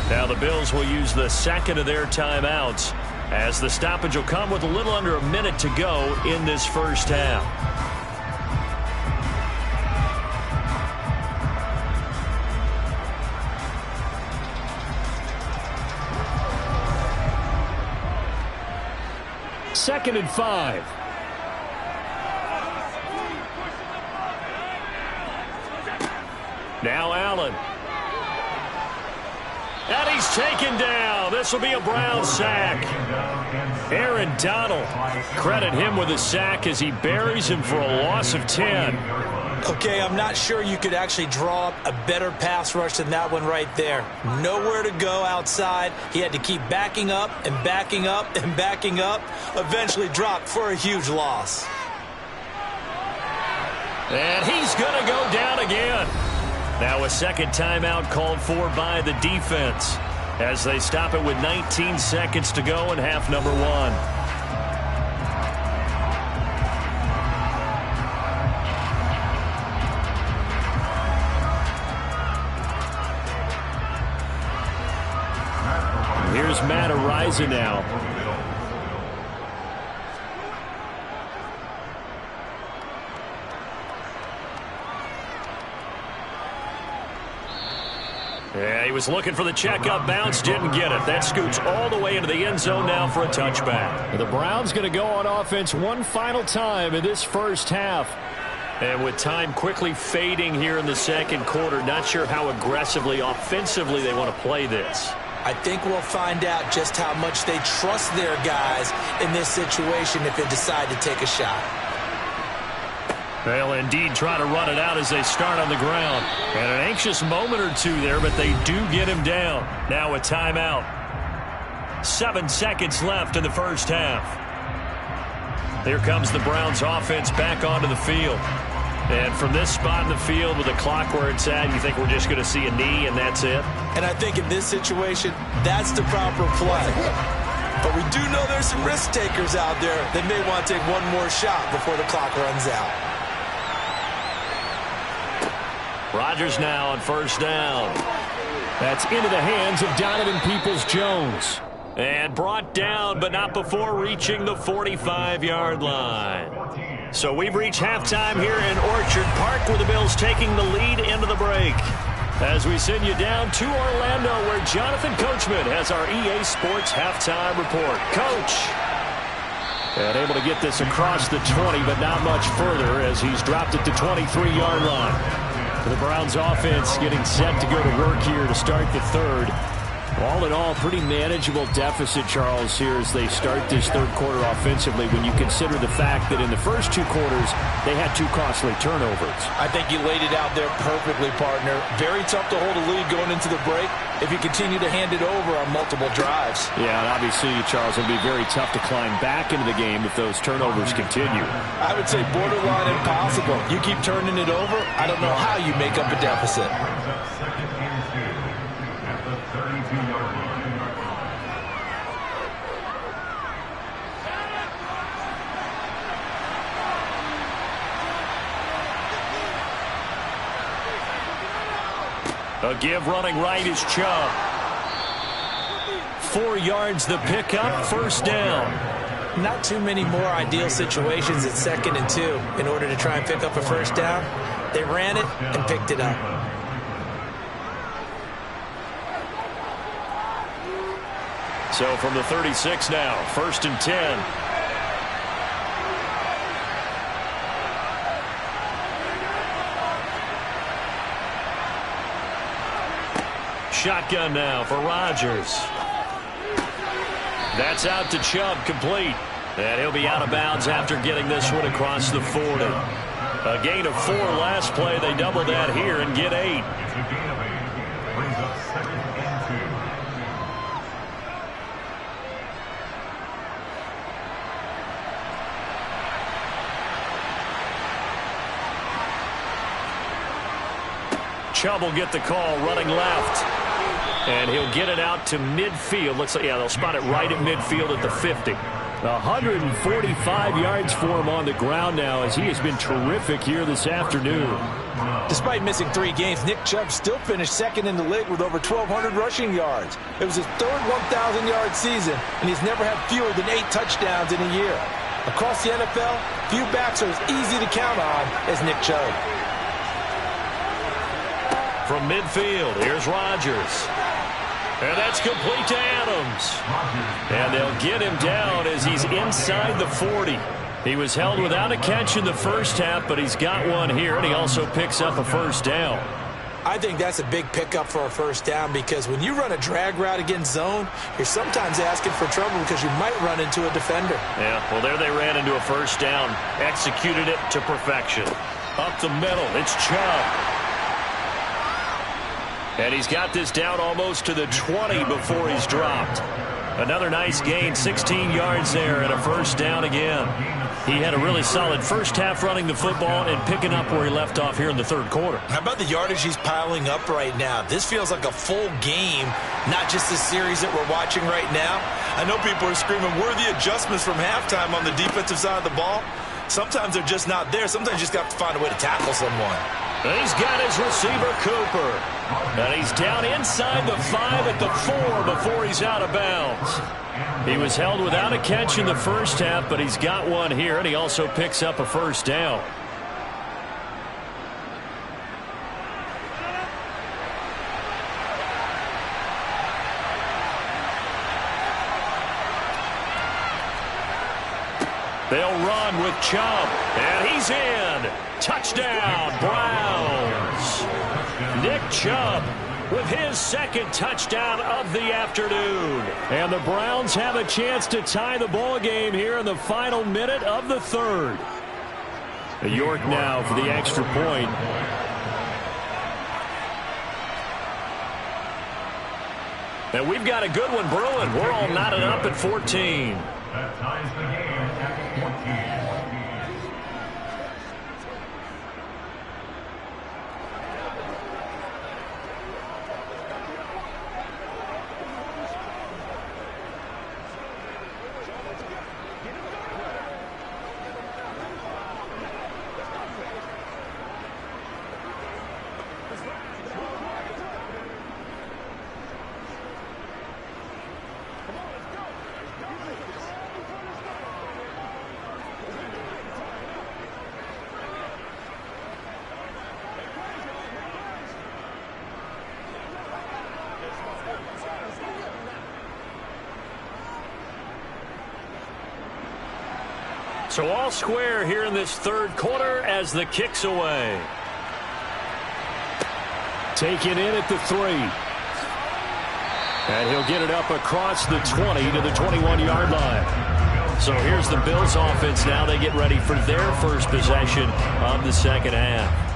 Now the Bills will use the second of their timeouts, as the stoppage will come with a little under a minute to go in this first half. Second and 5. Now Allen. And he's taken down. This will be a Brown sack. Aaron Donald, credit him with a sack as he buries him for a loss of 10. Okay, I'm not sure you could actually draw up a better pass rush than that one right there. Nowhere to go outside. He had to keep backing up and backing up and backing up. Eventually dropped for a huge loss. And he's going to go down again. Now a second timeout called for by the defense as they stop it with 19 seconds to go in half number 1. Here's Matt Ariza now. Yeah, he was looking for the checkup bounce, didn't get it. That scoots all the way into the end zone now for a touchback. The Browns going to go on offense one final time in this first half. And with time quickly fading here in the second quarter, not sure how aggressively, offensively they want to play this. I think we'll find out just how much they trust their guys in this situation if they decide to take a shot. They'll indeed try to run it out as they start on the ground. And an anxious moment or two there, but they do get him down. Now a timeout. 7 seconds left in the first half. Here comes the Browns offense back onto the field. And from this spot in the field with the clock where it's at, you think we're just going to see a knee and that's it? And I think in this situation, that's the proper play. But we do know there's some risk takers out there that may want to take one more shot before the clock runs out. Rodgers now on first down. That's into the hands of Donovan Peoples-Jones. And brought down, but not before reaching the 45-yard line. So we've reached halftime here in Orchard Park with the Bills taking the lead into the break. As we send you down to Orlando where Jonathan Coachman has our EA Sports halftime report. Coach. And able to get this across the 20, but not much further as he's dropped it to 23-yard line. The Browns offense getting set to go to work here to start the third. All in all, pretty manageable deficit, Charles, here as they start this third quarter offensively when you consider the fact that in the first two quarters, they had 2 costly turnovers. I think you laid it out there perfectly, partner. Very tough to hold a lead going into the break if you continue to hand it over on multiple drives. Yeah, and obviously, Charles, it'll be very tough to climb back into the game if those turnovers continue. I would say borderline impossible. You keep turning it over, I don't know how you make up a deficit. A give running right is Chubb. 4 yards the pickup, first down. Not too many more ideal situations at 2nd and 2 in order to try and pick up a first down. They ran it and picked it up. So from the 36 now, 1st and 10. Shotgun now for Rodgers. That's out to Chubb, complete. And he'll be out of bounds after getting this one across the 40. A gain of 4 last play. They double that here and get 8. Chubb will get the call running left. And he'll get it out to midfield. Looks like, yeah, they'll spot it right at midfield at the 50. 145 yards for him on the ground now as he has been terrific here this afternoon. Despite missing 3 games, Nick Chubb still finished second in the league with over 1,200 rushing yards. It was his third 1,000-yard season, and he's never had fewer than 8 touchdowns in a year. Across the NFL, few backs are as easy to count on as Nick Chubb. From midfield, here's Rodgers. And that's complete to Adams. And they'll get him down as he's inside the 40. He was held without a catch in the first half, but he's got one here, and he also picks up a first down. I think that's a big pickup for a first down because when you run a drag route against zone, you're sometimes asking for trouble because you might run into a defender. Yeah, well, there they ran into a first down. Executed it to perfection. Up the middle, it's Chubb. And he's got this down almost to the 20 before he's dropped. Another nice gain, 16 yards there, and a first down again. He had a really solid first half running the football and picking up where he left off here in the third quarter. How about the yardage he's piling up right now? This feels like a full game, not just the series that we're watching right now. I know people are screaming, where are the adjustments from halftime on the defensive side of the ball? Sometimes they're just not there. Sometimes you just have to find a way to tackle someone. And he's got his receiver, Cooper. And he's down inside the 5 at the 4 before he's out of bounds. He was held without a catch in the first half, but he's got one here, and he also picks up a first down. They'll run with Chubb, and he's in. Touchdown, Browns. Nick Chubb with his second touchdown of the afternoon. And the Browns have a chance to tie the ball game here in the final minute of the third. York now for the extra point. And we've got a good one brewing. We're all knotted up at 14. That ties the game at 14. So all square here in this third quarter as the kick's away. Taken in at the 3. And he'll get it up across the 20 to the 21-yard line. So here's the Bills offense now. They get ready for their first possession of the second half.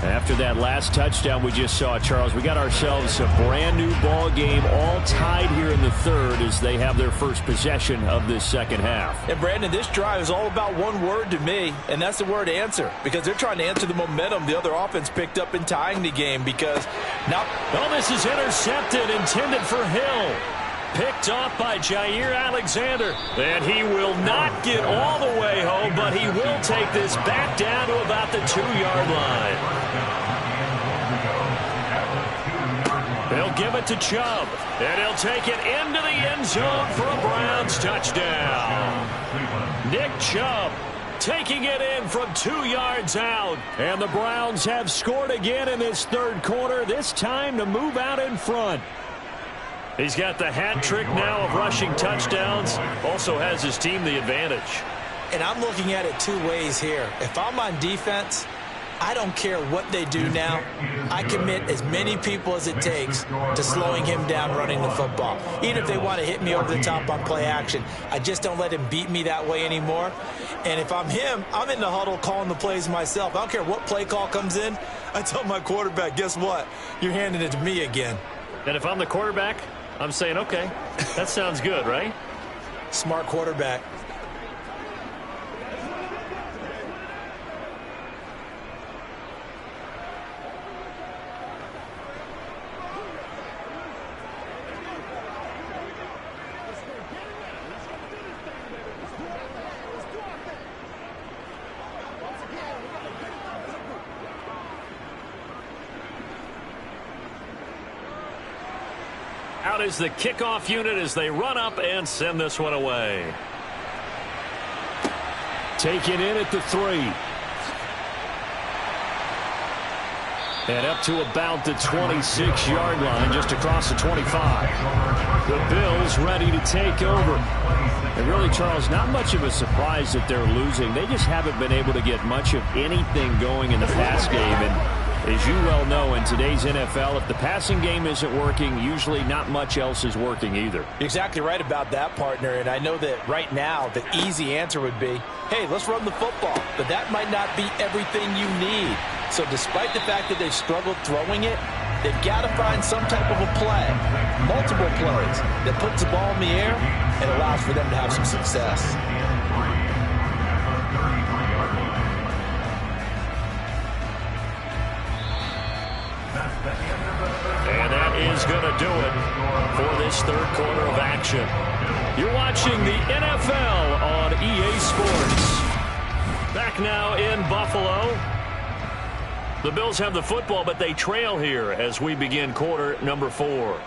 After that last touchdown we just saw, Charles, we got ourselves a brand new ball game, all tied here in the third as they have their first possession of this second half. And Brandon, this drive is all about one word to me, and that's the word answer, because they're trying to answer the momentum the other offense picked up in tying the game. Because now, oh, this is intercepted, intended for Hill. Picked off by Jair Alexander. And he will not get all the way home, but he will take this back down to about the 2-yard line. They'll give it to Chubb, and he'll take it into the end zone for a Browns touchdown. Nick Chubb taking it in from 2 yards out. And the Browns have scored again in this third quarter, this time to move out in front. He's got the hat trick now of rushing touchdowns. Also has his team the advantage. And I'm looking at it 2 ways here. If I'm on defense, I don't care what they do now. I commit as many people as it takes to slowing him down running the football. Even if they want to hit me over the top on play action, I just don't let him beat me that way anymore. And if I'm him, I'm in the huddle calling the plays myself. I don't care what play call comes in. I tell my quarterback, guess what? You're handing it to me again. And if I'm the quarterback, I'm saying, okay, that sounds good, right? Smart quarterback. Out is the kickoff unit as they run up and send this one away. Taken in at the 3. And up to about the 26-yard line, just across the 25. The Bills ready to take over. And really, Charles, not much of a surprise that they're losing. They just haven't been able to get much of anything going in the pass game. And as you well know, in today's NFL, if the passing game isn't working, usually not much else is working either. You're exactly right about that, partner. And I know that right now the easy answer would be, hey, let's run the football. But that might not be everything you need. So despite the fact that they've struggled throwing it, they've got to find some type of a play, multiple plays, that puts the ball in the air and allows for them to have some success. And that is going to do it for this third quarter of action. You're watching the NFL on EA Sports. Back now in Buffalo. The Bills have the football, but they trail here as we begin quarter number 4.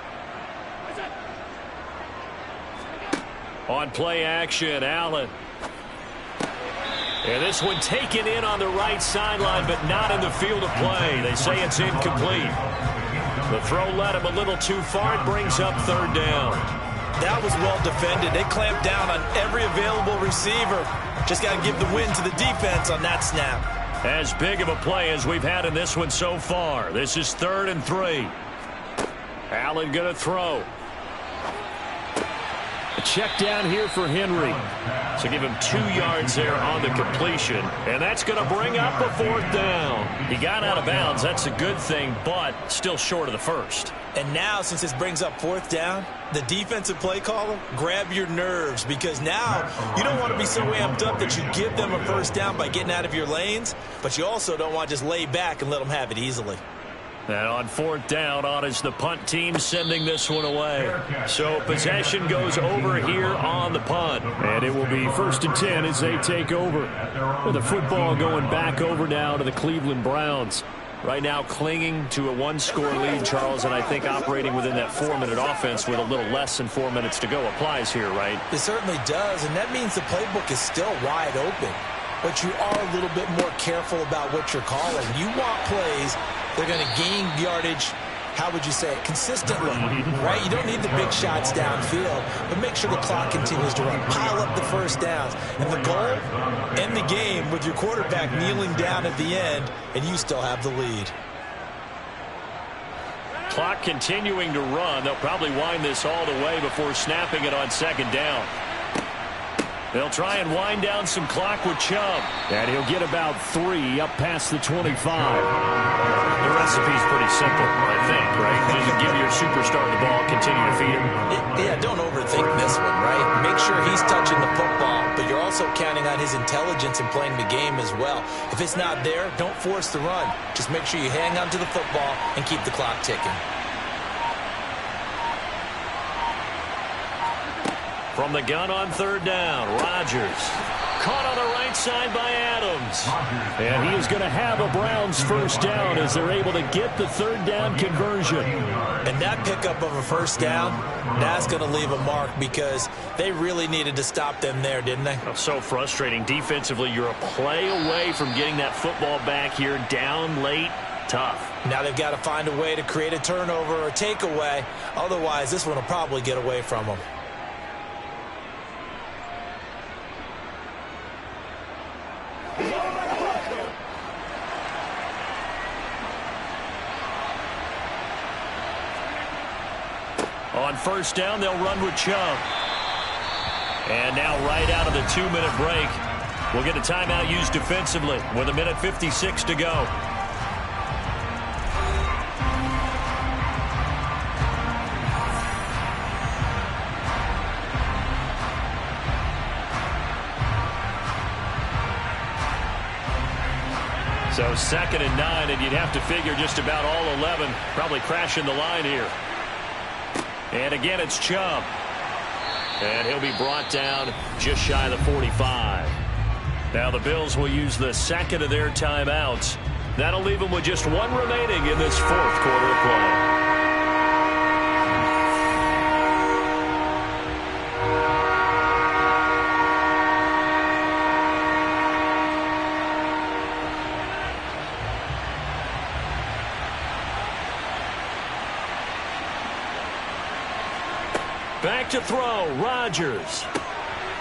On play action, Allen. And this one taken in on the right sideline, but not in the field of play. They say it's incomplete. The throw led him a little too far. It brings up third down. That was well defended. They clamped down on every available receiver. Just got to give the win to the defense on that snap. As big of a play as we've had in this one so far. This is 3rd and 3. Allen going to throw. A check down here for Henry. So give him 2 yards there on the completion. And that's going to bring up a 4th down. He got out of bounds. That's a good thing, but still short of the first. And now, since this brings up 4th down, the defensive play caller, grab your nerves, because now you don't want to be so amped up that you give them a first down by getting out of your lanes, but you also don't want to just lay back and let them have it easily. And on 4th down, on is the punt team sending this one away. So possession goes over here on the punt. And it will be 1st and 10 as they take over. With the football going back over now to the Cleveland Browns. Right now clinging to a 1-score lead, Charles, and I think operating within that 4-minute offense with a little less than 4 minutes to go applies here, right? It certainly does, and that means the playbook is still wide open. But you are a little bit more careful about what you're calling. You want plays that are going to gain yardage, how would you say it, consistently, right? You don't need the big shots downfield, but make sure the clock continues to run. Pile up the first downs. And the goal, end the game with your quarterback kneeling down at the end, and you still have the lead. Clock continuing to run. They'll probably wind this all the way before snapping it on 2nd down. They'll try and wind down some clock with Chubb. And he'll get about 3 up past the 25. The recipe's pretty simple, I think, right? Just give your superstar the ball, continue to feed him. Yeah, don't overthink this one, right? Make sure he's touching the football, but you're also counting on his intelligence in playing the game as well. If it's not there, don't force the run. Just make sure you hang on to the football and keep the clock ticking. From the gun on 3rd down, Rodgers. Caught on the right side by Adams. And he is going to have a Browns first down as they're able to get the 3rd down conversion. And that pickup of a first down, that's going to leave a mark because they really needed to stop them there, didn't they? So frustrating. Defensively, you're a play away from getting that football back here down late. Tough. Now they've got to find a way to create a turnover or a takeaway. Otherwise, this one will probably get away from them. On 1st down, they'll run with Chubb. And now right out of the 2-minute break, we'll get a timeout used defensively with 1:56 to go. So 2nd and 9, and you'd have to figure just about all 11 probably crashing the line here. And again, it's Chubb. And he'll be brought down just shy of the 45. Now the Bills will use the 2nd of their timeouts. That'll leave them with just 1 remaining in this 4th quarter of play. Back to throw, Rodgers.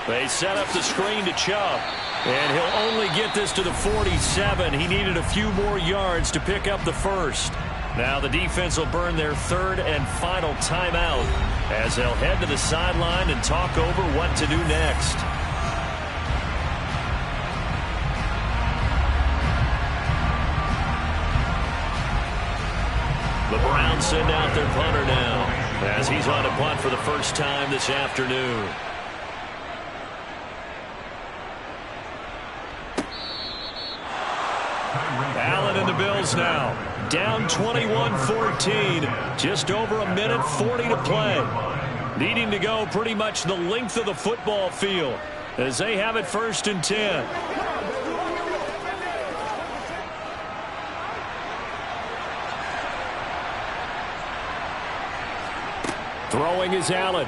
They set up the screen to Chubb. And he'll only get this to the 47. He needed a few more yards to pick up the first. Now the defense will burn their third and final timeout as they'll head to the sideline and talk over what to do next. The Browns send out their punter now as he's on a punt for the first time this afternoon. Allen and the Bills now. Down 21-14. Just over a minute 40 to play. Needing to go pretty much the length of the football field as they have it 1st and 10. Throwing is Allen.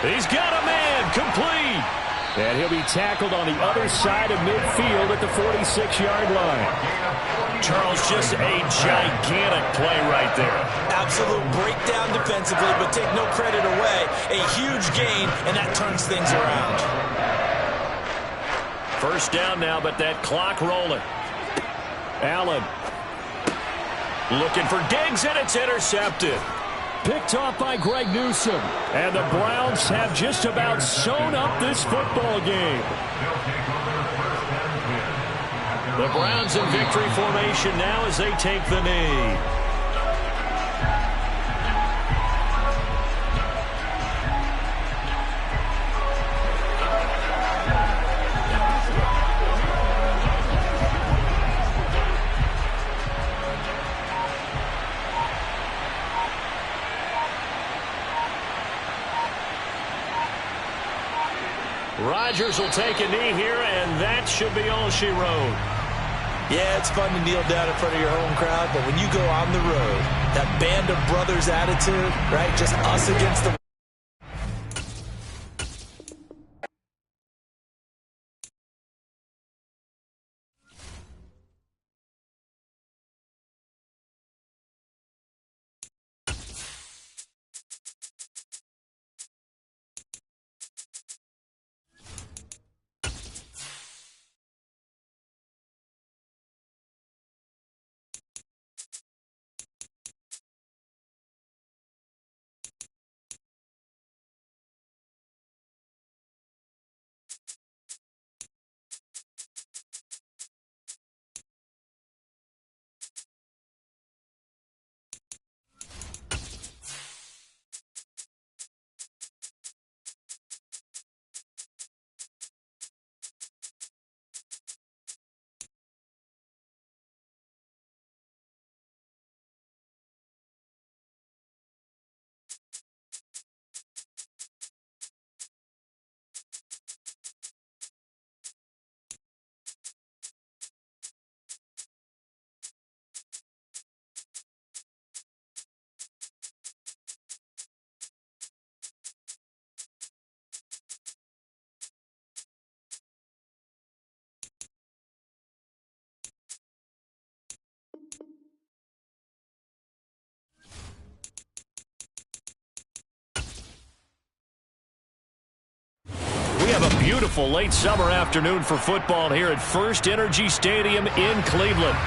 He's got a man, complete. And he'll be tackled on the other side of midfield at the 46-yard line. Charles, just a gigantic play right there. Absolute breakdown defensively, but take no credit away. A huge gain, and that turns things around. First down now, but that clock rolling. Allen looking for Diggs, and it's intercepted. Picked off by Greg Newsome. And the Browns have just about sewn up this football game. The Browns in victory formation now as they take the knee. Rodgers will take a knee here, and that should be all she wrote. Yeah, it's fun to kneel down in front of your home crowd, but when you go on the road, that band of brothers attitude, right, just us against the... Beautiful late summer afternoon for football here at First Energy Stadium in Cleveland.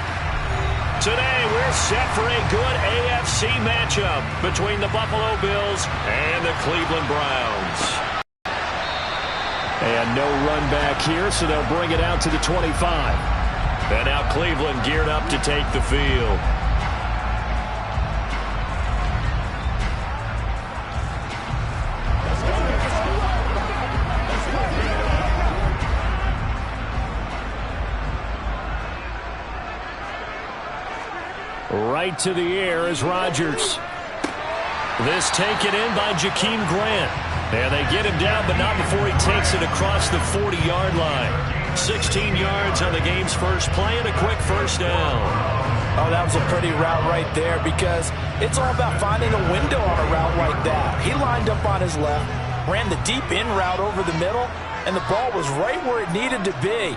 Today we're set for a good AFC matchup between the Buffalo Bills and the Cleveland Browns. And no run back here, so they'll bring it out to the 25. And now Cleveland geared up to take the field. Right to the air is Rodgers. This taken in by Jakeem Grant. And they get him down, but not before he takes it across the 40-yard line. 16 yards on the game's first play and a quick first down. Oh, that was a pretty route right there because it's all about finding a window on a route like that. He lined up on his left, ran the deep in route over the middle, and the ball was right where it needed to be.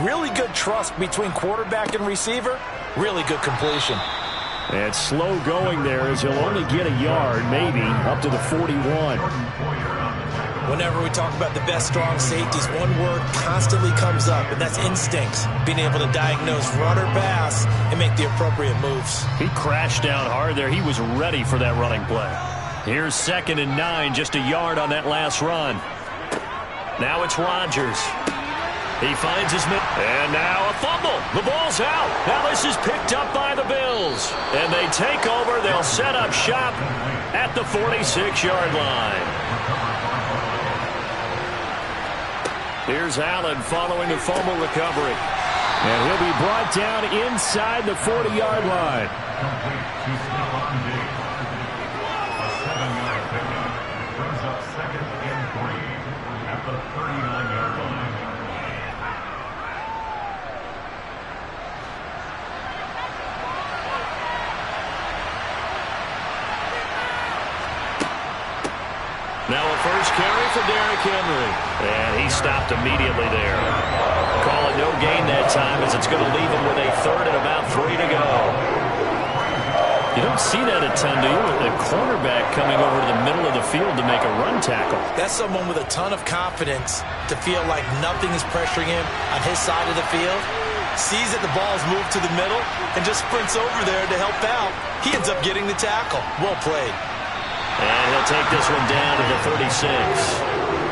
Really good trust between quarterback and receiver. Really good completion. And slow going there as he'll only get a yard, maybe, up to the 41. Whenever we talk about the best strong safeties, one word constantly comes up, and that's instincts. Being able to diagnose run or pass and make the appropriate moves. He crashed down hard there. He was ready for that running play. Here's 2nd and 9, just a yard on that last run. Now it's Rodgers. He finds his man. And now a fumble. The ball's out. Now this is picked up by the Bills. And they take over. They'll set up shop at the 46-yard line. Here's Allen following the fumble recovery. And he'll be brought down inside the 40-yard line. A 7-yard pickup brings up 2nd and 3 at the 39-yard line. Now a first carry for Derrick Henry. And he stopped immediately there. Call it no gain that time as it's going to leave him with a 3rd and about 3 to go. You don't see that a ton, do you? The cornerback coming over to the middle of the field to make a run tackle. That's someone with a ton of confidence to feel like nothing is pressuring him on his side of the field. Sees that the ball's moved to the middle and just sprints over there to help out. He ends up getting the tackle. Well played. And he'll take this one down to the 36.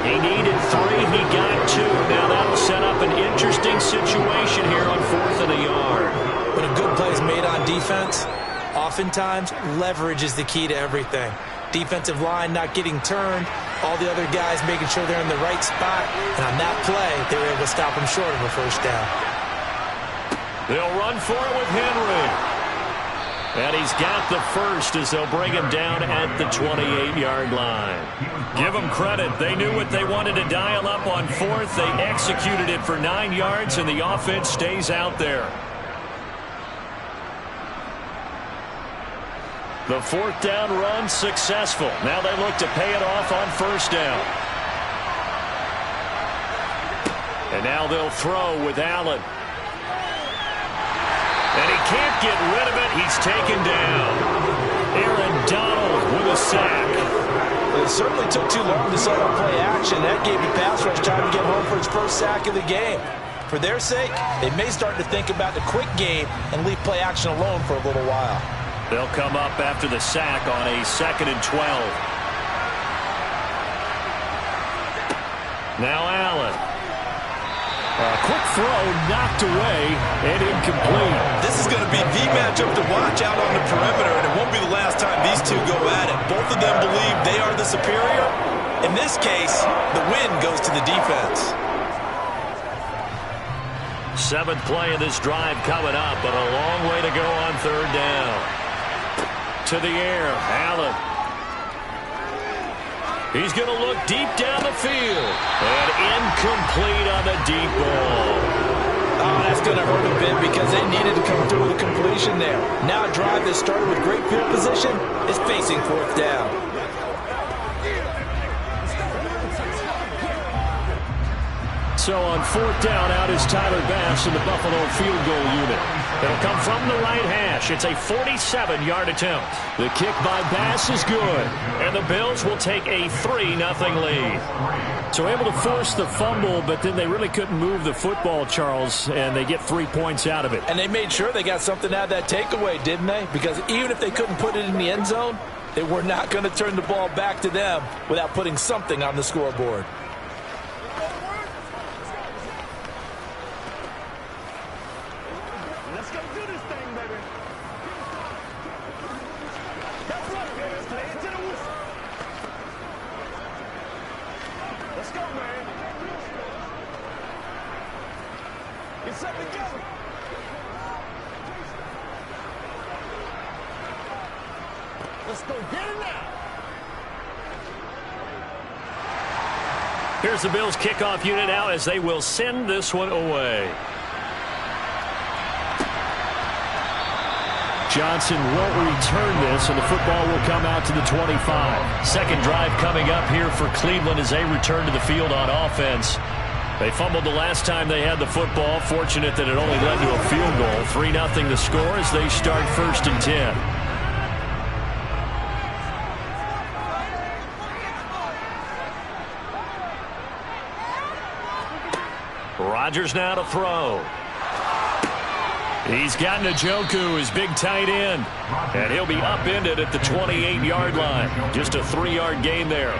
He needed 3. He got 2. Now that'll set up an interesting situation here on 4th and a yard. When a good play is made on defense, oftentimes leverage is the key to everything. Defensive line not getting turned, all the other guys making sure they're in the right spot. And on that play, they were able to stop him short of a first down. They'll run for it with Henry. And he's got the first as they'll bring him down at the 28-yard line. Give them credit. They knew what they wanted to dial up on 4th. They executed it for 9 yards, and the offense stays out there. The 4th down run successful. Now they look to pay it off on 1st down. And now they'll throw with Allen. And he can't get rid of it. He's taken down. Aaron Donald with a sack. It certainly took too long to set up play action. That gave the pass rush time to get home for his first sack of the game. For their sake, they may start to think about the quick game and leave play action alone for a little while. They'll come up after the sack on a 2nd and 12. Now Allen. A quick throw knocked away and incomplete. This is going to be the matchup to watch out on the perimeter, and it won't be the last time these two go at it. Both of them believe they are the superior. In this case, the win goes to the defense. 7th play of this drive coming up, but a long way to go on 3rd down. To the air, Allen. He's going to look deep down the field. And incomplete on the deep ball. Oh, that's going to hurt a bit because they needed to come through with a completion there. Now a drive that started with great field position is facing 4th down. So on 4th down, out is Tyler Bass in the Buffalo field goal unit. It'll come from the right hash. It's a 47-yard attempt. The kick by Bass is good, and the Bills will take a 3-0 lead. So able to force the fumble, but then they really couldn't move the football, Charles, and they get 3 points out of it. And they made sure they got something out of that takeaway, didn't they? Because even if they couldn't put it in the end zone, they were not going to turn the ball back to them without putting something on the scoreboard. Here's the Bills kickoff unit now as they will send this one away. Johnson won't return this, and the football will come out to the 25. Second drive coming up here for Cleveland as they return to the field on offense. They fumbled the last time they had the football. Fortunate that it only led to a field goal. 3-0 the score as they start 1st and 10. Rodgers now to throw. He's got Njoku, his big tight end. And he'll be upended at the 28-yard line. Just a 3-yard gain there.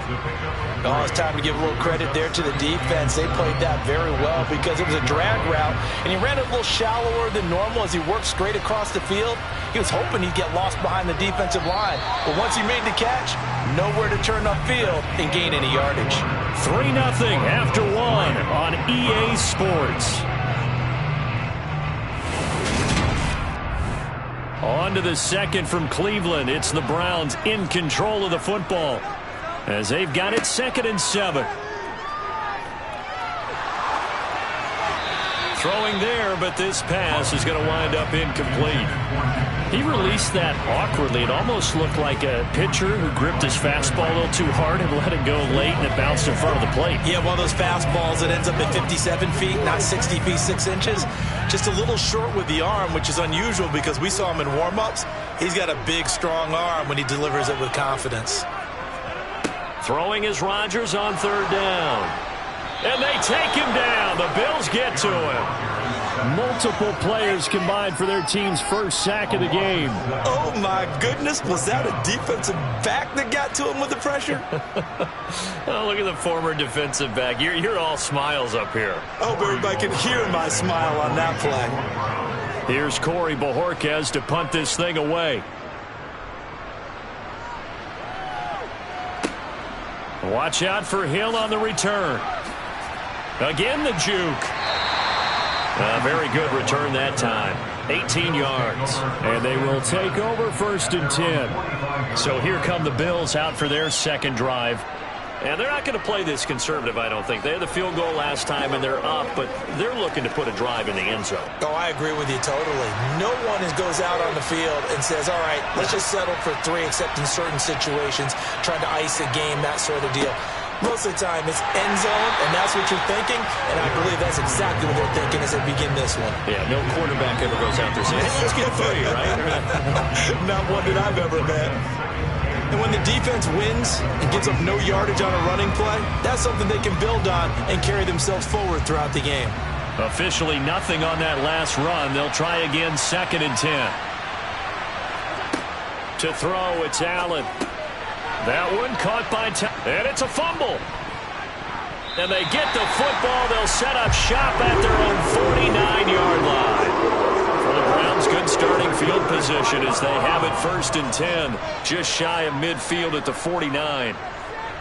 Oh, it's time to give a little credit there to the defense. They played that very well because it was a drag route, and he ran it a little shallower than normal as he worked straight across the field. He was hoping he'd get lost behind the defensive line. But once he made the catch, nowhere to turn upfield and gain any yardage. 3-0 after 1 on EA Sports. On to the second from Cleveland. It's the Browns in control of the football as they've got it 2nd and 7. Throwing there, but this pass is going to wind up incomplete. He released that awkwardly. It almost looked like a pitcher who gripped his fastball a little too hard and let it go late, and it bounced in front of the plate. Yeah, one of those fastballs that ends up at 57 feet, not 60 feet, 6 inches. Just a little short with the arm, which is unusual because we saw him in warm-ups. He's got a big, strong arm when he delivers it with confidence. Throwing is Rodgers on 3rd down. And they take him down. The Bills get to him. Multiple players combined for their team's first sack of the game. Oh, my goodness. Was that a defensive back that got to him with the pressure? Oh, look at the former defensive back. You're all smiles up here. I hope everybody can hear my smile on that play. Here's Corey Bojorquez to punt this thing away. Watch out for Hill on the return. Again, the juke. Very good return that time. 18 yards. And they will take over 1st and 10. So here come the Bills out for their second drive. And they're not going to play this conservative, I don't think. They had the field goal last time, and they're up, but they're looking to put a drive in the end zone. Oh, I agree with you totally. No one goes out on the field and says, all right, let's just settle for 3, except in certain situations, trying to ice a game, that sort of deal. Most of the time, it's end zone, and that's what you're thinking, and I believe that's exactly what they're thinking as they begin this one. Yeah, no quarterback ever goes out there saying, hey, let's get 3, right? Not one that I've ever met. And when the defense wins and gives up no yardage on a running play, that's something they can build on and carry themselves forward throughout the game. Officially nothing on that last run. They'll try again 2nd and 10. To throw, it's Allen. That one caught by and it's a fumble. And they get the football. They'll set up shop at their own 49-yard line. For the Browns, good starting field position as they have it 1st and 10. Just shy of midfield at the 49.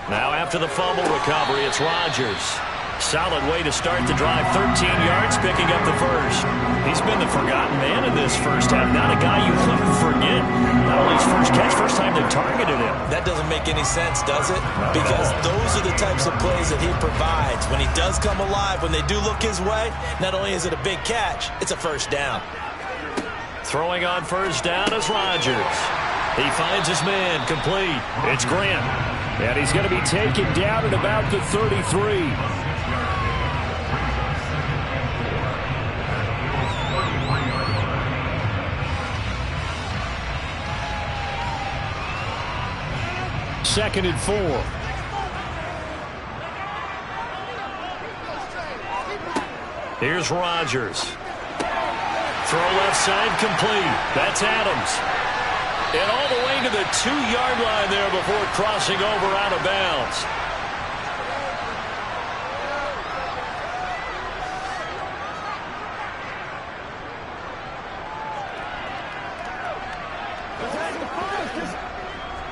Now after the fumble recovery, it's Rodgers. Solid way to start the drive. 13 yards, picking up the first. He's been the forgotten man in this first half. Not a guy you couldn't forget. Not only his first catch, first time they targeted him. That doesn't make any sense, does it? Because those are the types of plays that he provides. When he does come alive, when they do look his way, not only is it a big catch, it's a first down. Throwing on 1st down is Rodgers. He finds his man, complete. It's Grant. And he's going to be taken down at about the 33. Second and 4. Here's Rodgers. Throw left side complete. That's Adams. And all the way to the 2-yard line there before crossing over out of bounds.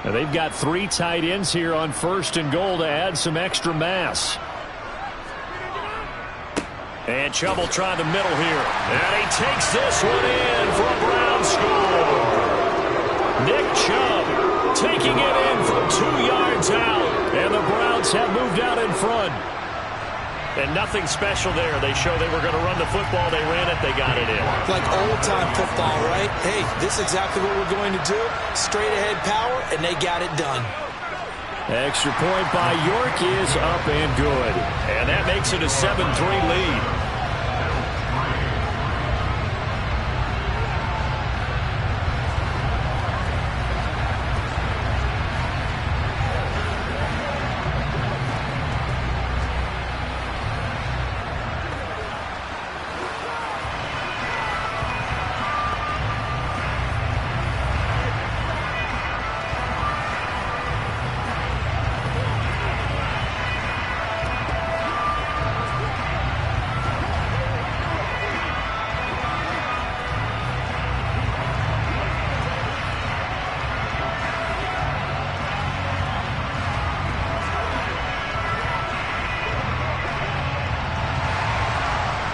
Now they've got 3 tight ends here on 1st and goal to add some extra mass. And Chubb will try the middle here. And he takes this one in for a Brown score. Nick Chubb taking it in from 2 yards out. And the Browns have moved out in front. And nothing special there. They show they were going to run the football. They ran it. They got it in. Like old-time football, right? Hey, this is exactly what we're going to do. Straight-ahead power, and they got it done. Extra point by York is up and good. And that makes it a 7-3 lead.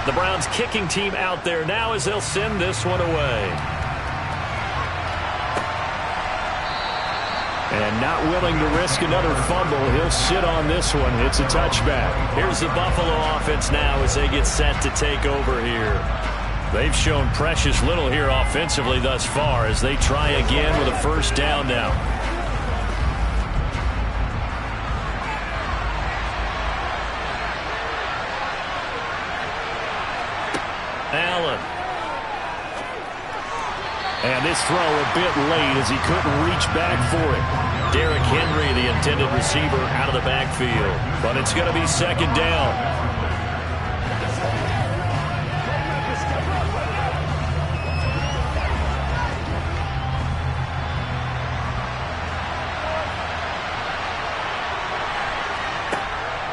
The Browns kicking team out there now as they'll send this one away. And not willing to risk another fumble. He'll sit on this one. It's a touchback. Here's the Buffalo offense now as they get set to take over here. They've shown precious little here offensively thus far as they try again with a first down now. Allen. And this throw a bit late as he couldn't reach back for it. Derrick Henry, the intended receiver, out of the backfield. But it's going to be second down.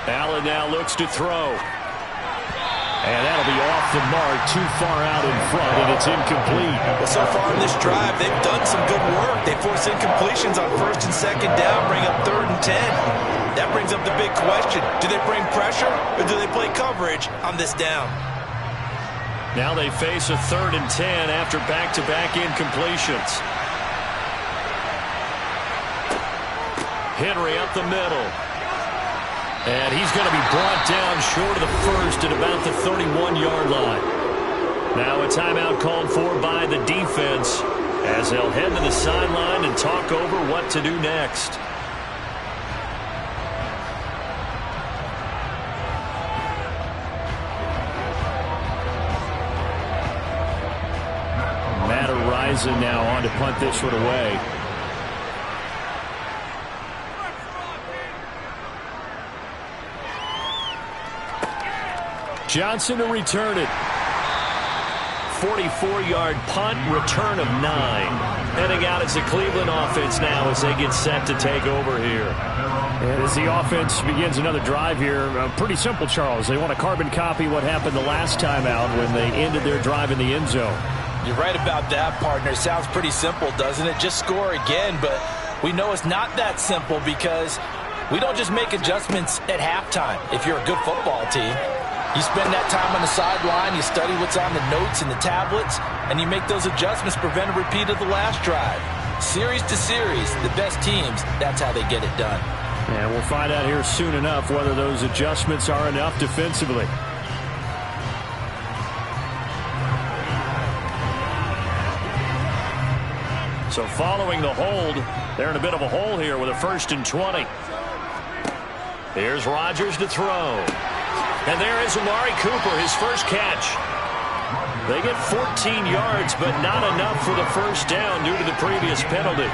Allen now looks to throw. And that'll be off the mark, too far out in front, and it's incomplete. Well, so far in this drive, they've done some good work. They force incompletions on first and second down, bring up 3rd and 10. That brings up the big question. Do they bring pressure, or do they play coverage on this down? Now they face a 3rd and 10 after back-to-back incompletions. Henry up the middle. And he's going to be brought down short of the first at about the 31-yard line. Now a timeout called for by the defense as they'll head to the sideline and talk over what to do next. Matt Araiza now on to punt this one away. Johnson to return it. 44-yard punt, return of 9. Heading out as the Cleveland offense now as they get set to take over here. And as the offense begins another drive here, pretty simple, Charles. They want to carbon copy what happened the last time out when they ended their drive in the end zone. You're right about that, partner. Sounds pretty simple, doesn't it? Just score again, but we know it's not that simple because we don't just make adjustments at halftime if you're a good football team. You spend that time on the sideline, you study what's on the notes and the tablets, and you make those adjustments, prevent a repeat of the last drive. Series to series, the best teams, that's how they get it done. And we'll find out here soon enough whether those adjustments are enough defensively. So following the hold, they're in a bit of a hole here with a 1st and 20. Here's Rodgers to throw. And there is Amari Cooper, his first catch. They get 14 yards, but not enough for the first down due to the previous penalty.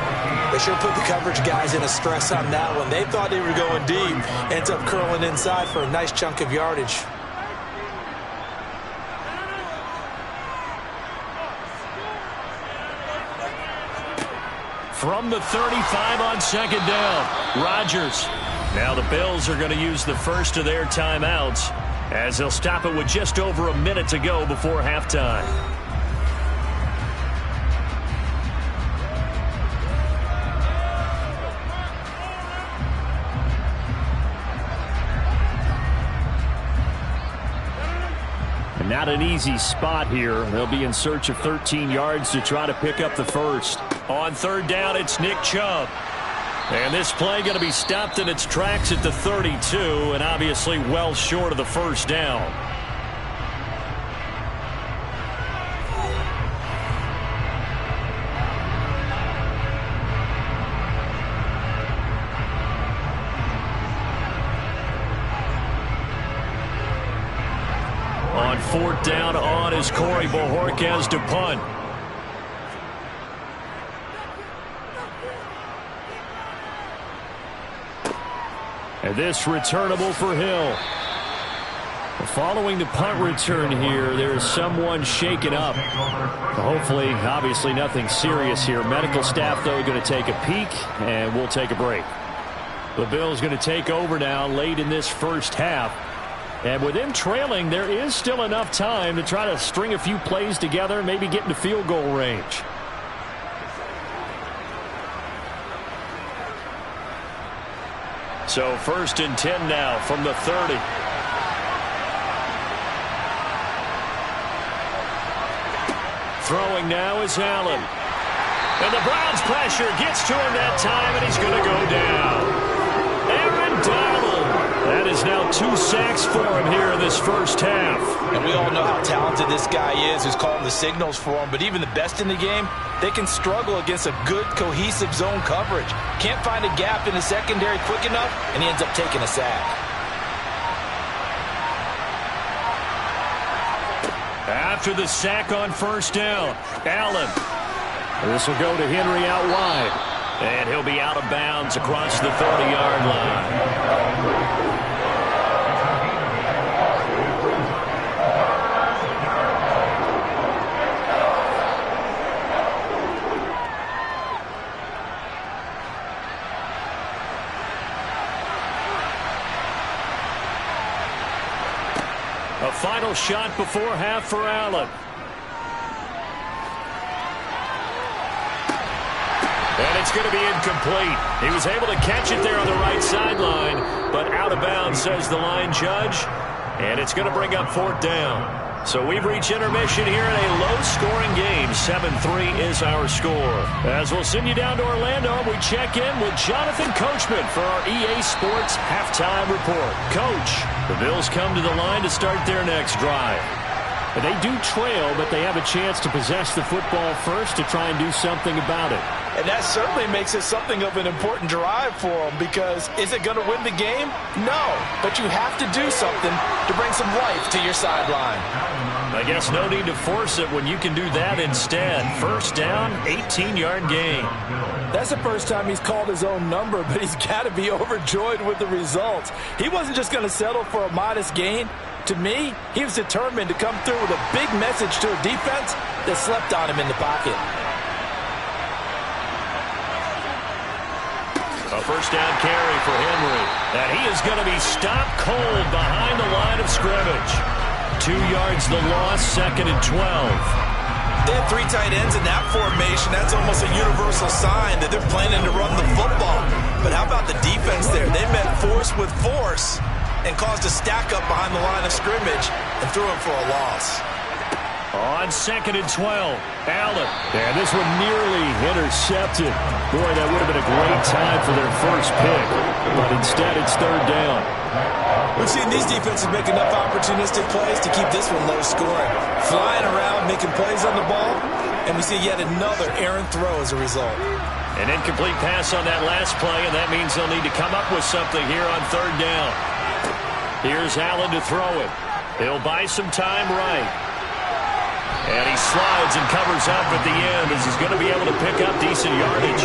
They sure put the coverage guys in a stress on that one. They thought they were going deep. Ends up curling inside for a nice chunk of yardage. From the 35 on second down, Rodgers. Now the Bills are going to use the first of their timeouts as they'll stop it with just over a minute to go before halftime. And not an easy spot here. They'll be in search of 13 yards to try to pick up the first. On 3rd down, it's Nick Chubb. And this play going to be stopped in its tracks at the 32, and obviously well short of the first down. 4th down on as Corey Bojorquez to punt. And this returnable for Hill. Following the punt return here, there is someone shaken up. Hopefully, obviously nothing serious here. Medical staff, though, going to take a peek, and we'll take a break. The Bills going to take over now late in this first half. And with them trailing, there is still enough time to try to string a few plays together, maybe get into field goal range. So 1st and 10 now from the 30. Throwing now is Allen. And the Browns pressure gets to him that time, and he's going to go down. Aaron Donald. That is now 2 sacks for him here in this first half. And we all know how talented this guy is who's calling the signals for him. But even the best in the game, they can struggle against a good, cohesive zone coverage. Can't find a gap in the secondary quick enough, and he ends up taking a sack. After the sack on 1st down, Allen. This will go to Henry out wide. And he'll be out of bounds across the 30-yard line. A final shot before half for Allen. And it's going to be incomplete. He was able to catch it there on the right sideline, but out of bounds, says the line judge. And it's going to bring up 4th down. So we've reached intermission here in a low-scoring game. 7-3 is our score. As we'll send you down to Orlando, we check in with Jonathan Coachman for our EA Sports Halftime Report. Coach, the Bills come to the line to start their next drive. They do trail, but they have a chance to possess the football first to try and do something about it. And that certainly makes it something of an important drive for them, because is it going to win the game? No, but you have to do something to bring some life to your sideline. I guess no need to force it when you can do that instead. 1st down, 18-yard gain. That's the first time he's called his own number, but he's got to be overjoyed with the results. He wasn't just going to settle for a modest gain. To me, he was determined to come through with a big message to a defense that slept on him in the pocket. A 1st down carry for Henry. And he is going to be stopped cold behind the line of scrimmage. 2 yards the loss, 2nd and 12. They have 3 tight ends in that formation. That's almost a universal sign that they're planning to run the football. But how about the defense there? They met force with force and caused a stack up behind the line of scrimmage and threw him for a loss. On 2nd and 12, Allen. And this one nearly intercepted. Boy, that would have been a great time for their first pick. But instead, it's 3rd down. We've seen these defenses make enough opportunistic plays to keep this one low scoring. Flying around, making plays on the ball, and we see yet another errant throw as a result. An incomplete pass on that last play, and that means they'll need to come up with something here on 3rd down. Here's Allen to throw it. He'll buy some time right. And he slides and covers up at the end as he's going to be able to pick up decent yardage.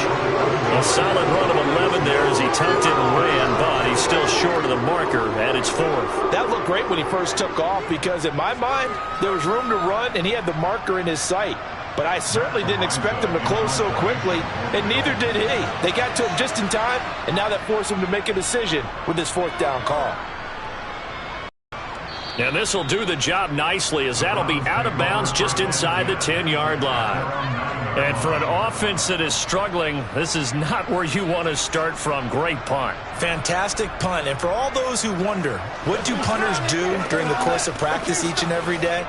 A solid run of 11 there as he tucked it and ran, but he's still short of the marker, and it's 4th. That looked great when he first took off, because in my mind, there was room to run, and he had the marker in his sight. But I certainly didn't expect him to close so quickly, and neither did he. They got to him just in time, and now that forced him to make a decision with this 4th down call. And this will do the job nicely, as that'll be out of bounds just inside the 10-yard line. And for an offense that is struggling, this is not where you want to start from. Great punt. Fantastic punt. And for all those who wonder, what do punters do during the course of practice each and every day?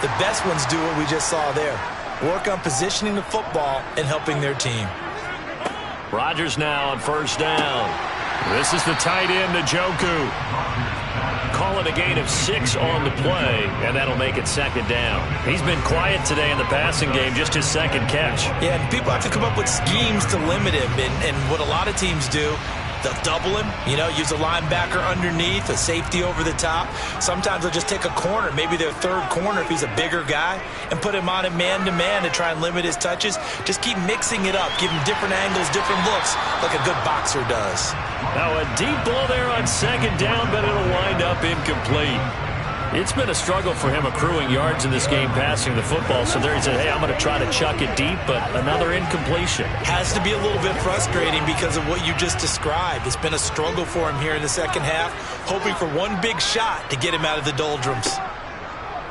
The best ones do what we just saw there. Work on positioning the football and helping their team. Rodgers now on 1st down. This is the tight end, Njoku. Calling a gain of 6 on the play, and that'll make it 2nd down. He's been quiet today in the passing game, just his 2nd catch. Yeah, and people have to come up with schemes to limit him, and what a lot of teams do They'll double him, use a linebacker underneath, a safety over the top. Sometimes they'll just take a corner, maybe their third corner if he's a bigger guy, and put him on a man-to-man to try and limit his touches. Just keep mixing it up, give him different angles, different looks, like a good boxer does. Now a deep ball there on second down, but it'll wind up incomplete. It's been a struggle for him accruing yards in this game passing the football. So there he said, hey, I'm going to try to chuck it deep, but another incompletion. Has to be a little bit frustrating because of what you just described. It's been a struggle for him here in the second half, hoping for one big shot to get him out of the doldrums.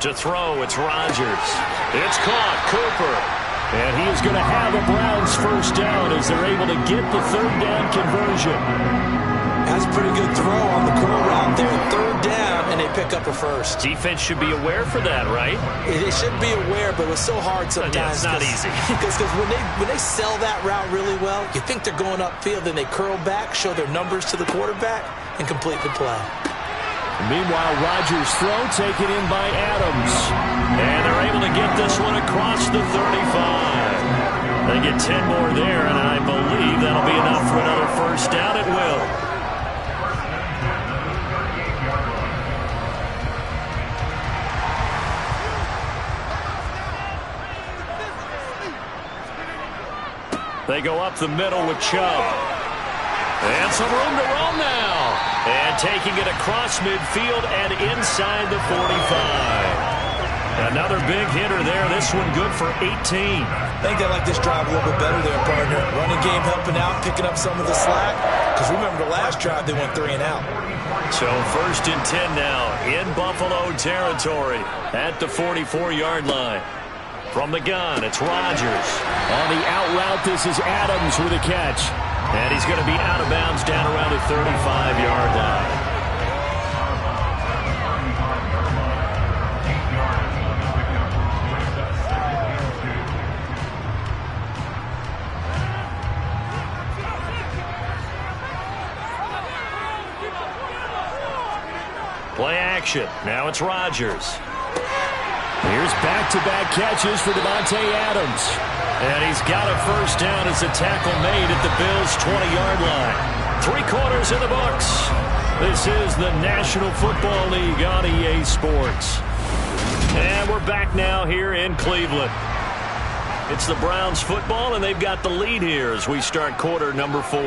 To throw, it's Rodgers. It's caught, Cooper. And he is going to have a Browns first down as they're able to get the third down conversion. That's a pretty good throw on the curl route there. Third down, and they pick up a first. Defense should be aware for that, right? They should be aware, but it was so hard sometimes. Yeah, it's not easy. Because when they sell that route really well, you think they're going upfield, then they curl back, show their numbers to the quarterback, and complete the play. Meanwhile, Rodgers' throw taken in by Adams. And they're able to get this one across the 35. They get 10 more there, and I believe that'll be enough for another first down. It will. They go up the middle with Chubb. And some room to roam now. And taking it across midfield and inside the 45. Another big hitter there. This one good for 18. I think they like this drive a little bit better there, partner. Running game helping out, picking up some of the slack. Because remember the last drive, they went 3 and out. So first and 10 now in Buffalo territory at the 44-yard line. From the gun, it's Rodgers. On the out route, this is Adams with a catch. And he's going to be out of bounds down around the 35-yard line. Play action. Now it's Rodgers. Here's back-to-back catches for Davante Adams. And he's got a first down as the tackle made at the Bills' 20-yard line. 3 quarters in the books. This is the National Football League on EA Sports. And we're back now here in Cleveland. It's the Browns football, and they've got the lead here as we start quarter number 4.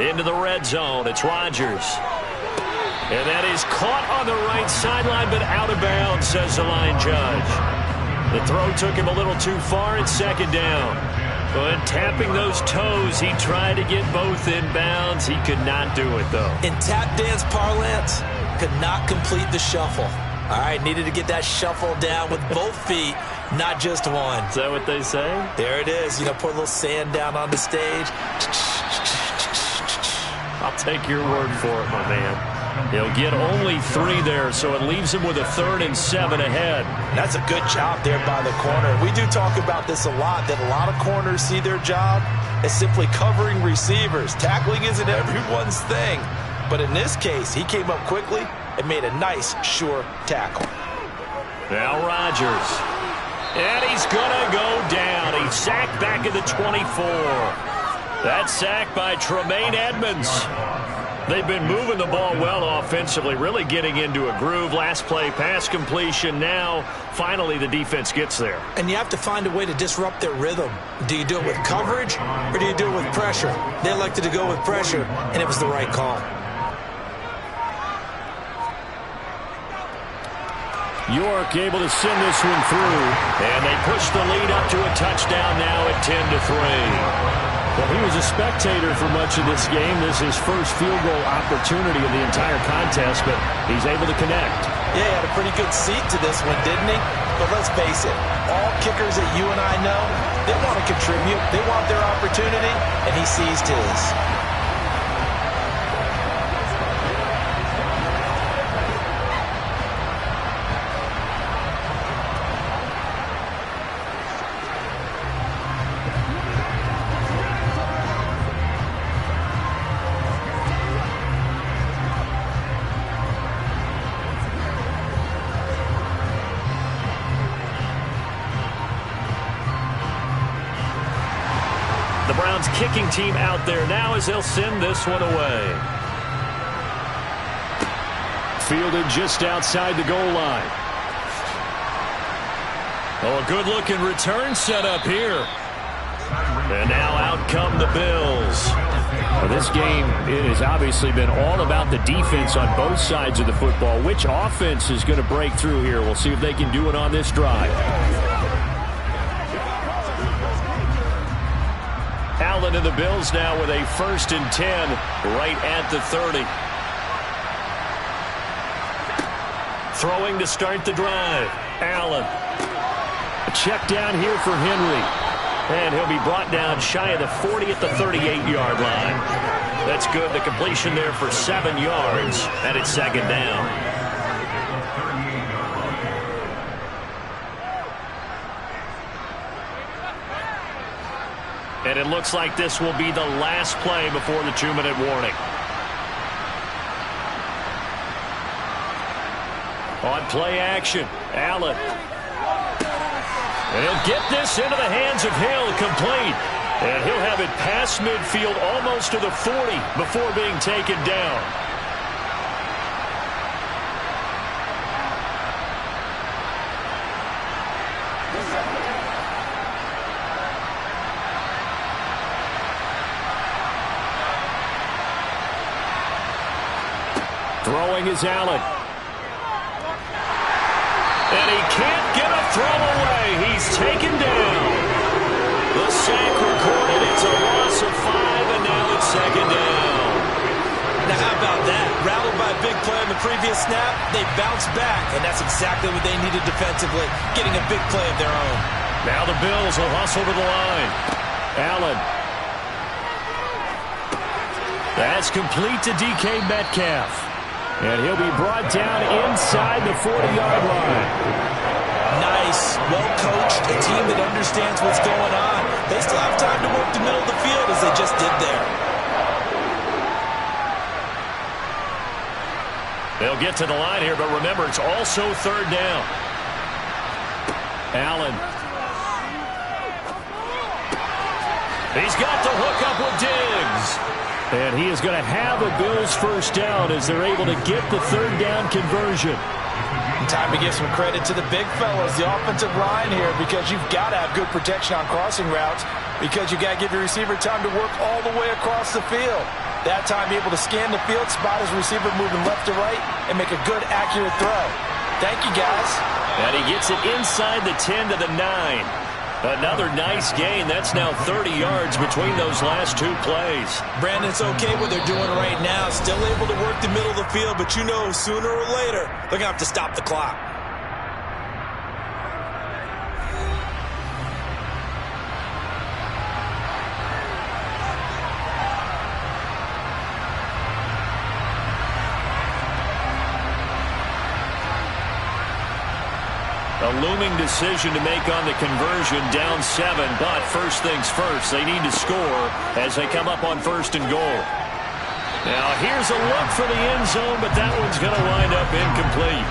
Into the red zone. It's Rodgers. And that is caught on the right sideline, but out of bounds, says the line judge. The throw took him a little too far at second down. But tapping those toes, he tried to get both in bounds. He could not do it, though. In tap dance parlance, could not complete the shuffle. All right, needed to get that shuffle down with both feet, not just one. Is that what they say? There it is. Put a little sand down on the stage. I'll take your word for it, my man. He'll get only 3 there, so it leaves him with a 3rd and 7 ahead. That's a good job there by the corner. We do talk about this a lot, that a lot of corners see their job as simply covering receivers. Tackling isn't everyone's thing. But in this case, he came up quickly and made a nice, sure tackle. Now Rodgers. And he's going to go down. He's sacked back at the 24. That's sacked by Tremaine Edmonds. They've been moving the ball well offensively, really getting into a groove. Last play, pass completion. Now, finally, the defense gets there. And you have to find a way to disrupt their rhythm. Do you do it with coverage, or do you do it with pressure? They elected to go with pressure, and it was the right call. York able to send this one through. And they push the lead up to a touchdown now at 10-3. Well, he was a spectator for much of this game. This is his first field goal opportunity of the entire contest, but he's able to connect. Yeah, he had a pretty good seat to this one, didn't he? But let's face it, all kickers that you and I know, they want to contribute. They want their opportunity, and he seized his. The Browns kicking team out there now as they'll send this one away. Fielded just outside the goal line. Oh, a good-looking return set up here. And now out come the Bills. Well, this game, it has obviously been all about the defense on both sides of the football. Which offense is going to break through here? We'll see if they can do it on this drive. Allen and the Bills now with a 1st and 10 right at the 30. Throwing to start the drive. Allen. A check down here for Henry. And he'll be brought down shy of the 40 at the 38-yard line. That's good. The completion there for 7 yards, and it's 2nd down. And it looks like this will be the last play before the 2-minute warning. On play action, Allen. And he'll get this into the hands of Hill, complete. And he'll have it past midfield almost to the 40 before being taken down. Throwing is Allen. And he can't get a throw away. He's taken down. The sack recorded. It's a loss of 5, and now it's 2nd down. Now, how about that? Rattled by a big play on the previous snap, they bounced back, and that's exactly what they needed defensively, getting a big play of their own. Now the Bills will hustle to the line. Allen. That's complete to DK Metcalf. And he'll be brought down inside the 40-yard line. Nice, well-coached, a team that understands what's going on. They still have time to work the middle of the field as they just did there. They'll get to the line here, but remember, it's also 3rd down. Allen. He's got the hook up with Diggs. And he is going to have a Bills 1st down as they're able to get the 3rd down conversion. Time to give some credit to the big fellas, the offensive line here, because you've got to have good protection on crossing routes because you've got to give your receiver time to work all the way across the field. That time, be able to scan the field, spot his receiver moving left to right, and make a good, accurate throw. Thank you, guys. And he gets it inside the 10 to the 9. Another nice gain. That's now 30 yards between those last 2 plays. Brandon, it's okay what they're doing right now. Still able to work the middle of the field, but you know sooner or later they're going to have to stop the clock. A looming decision to make on the conversion, down 7, but first things first, they need to score as they come up on 1st and goal. Now here's a look for the end zone, but that one's going to wind up incomplete.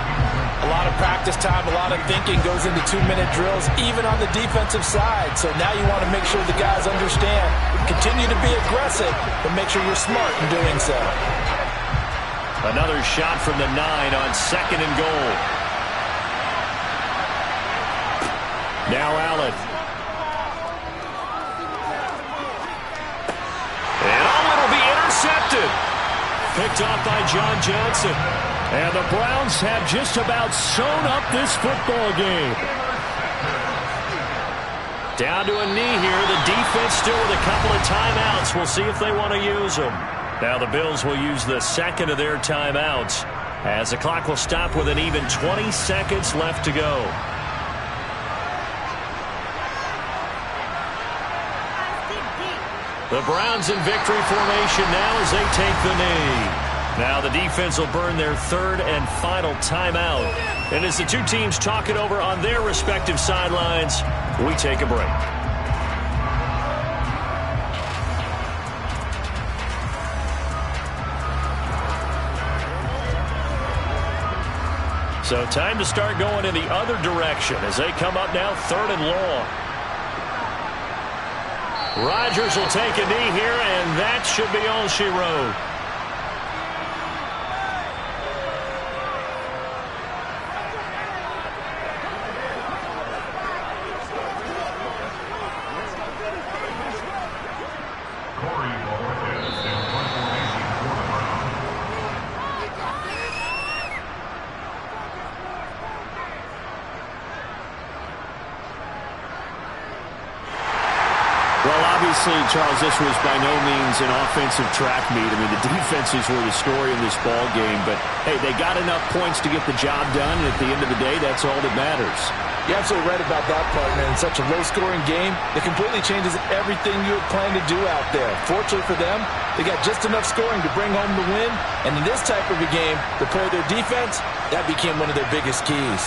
A lot of practice time, a lot of thinking goes into 2-minute drills, even on the defensive side. So now you want to make sure the guys understand. Continue to be aggressive, but make sure you're smart in doing so. Another shot from the 9 on 2nd and goal. Now Allen. And it'll be intercepted. Picked off by John Johnson. And the Browns have just about sewn up this football game. Down to a knee here. The defense still with a couple of timeouts. We'll see if they want to use them. Now the Bills will use the 2nd of their timeouts as the clock will stop with an even 20 seconds left to go. The Browns in victory formation now as they take the knee. Now the defense will burn their 3rd and final timeout. And as the 2 teams talk it over on their respective sidelines, we take a break. So time to start going in the other direction as they come up now 3rd and long. Rodgers will take a knee here, and that should be all she wrote. Obviously, Charles, this was by no means an offensive track meet. I mean, the defenses were the story in this ball game. But, hey, they got enough points to get the job done. And at the end of the day, that's all that matters. You're absolutely right about that, partner. In such a low-scoring game, it completely changes everything you had planned to do out there. Fortunately for them, they got just enough scoring to bring home the win. And in this type of a game, to play their defense, that became one of their biggest keys.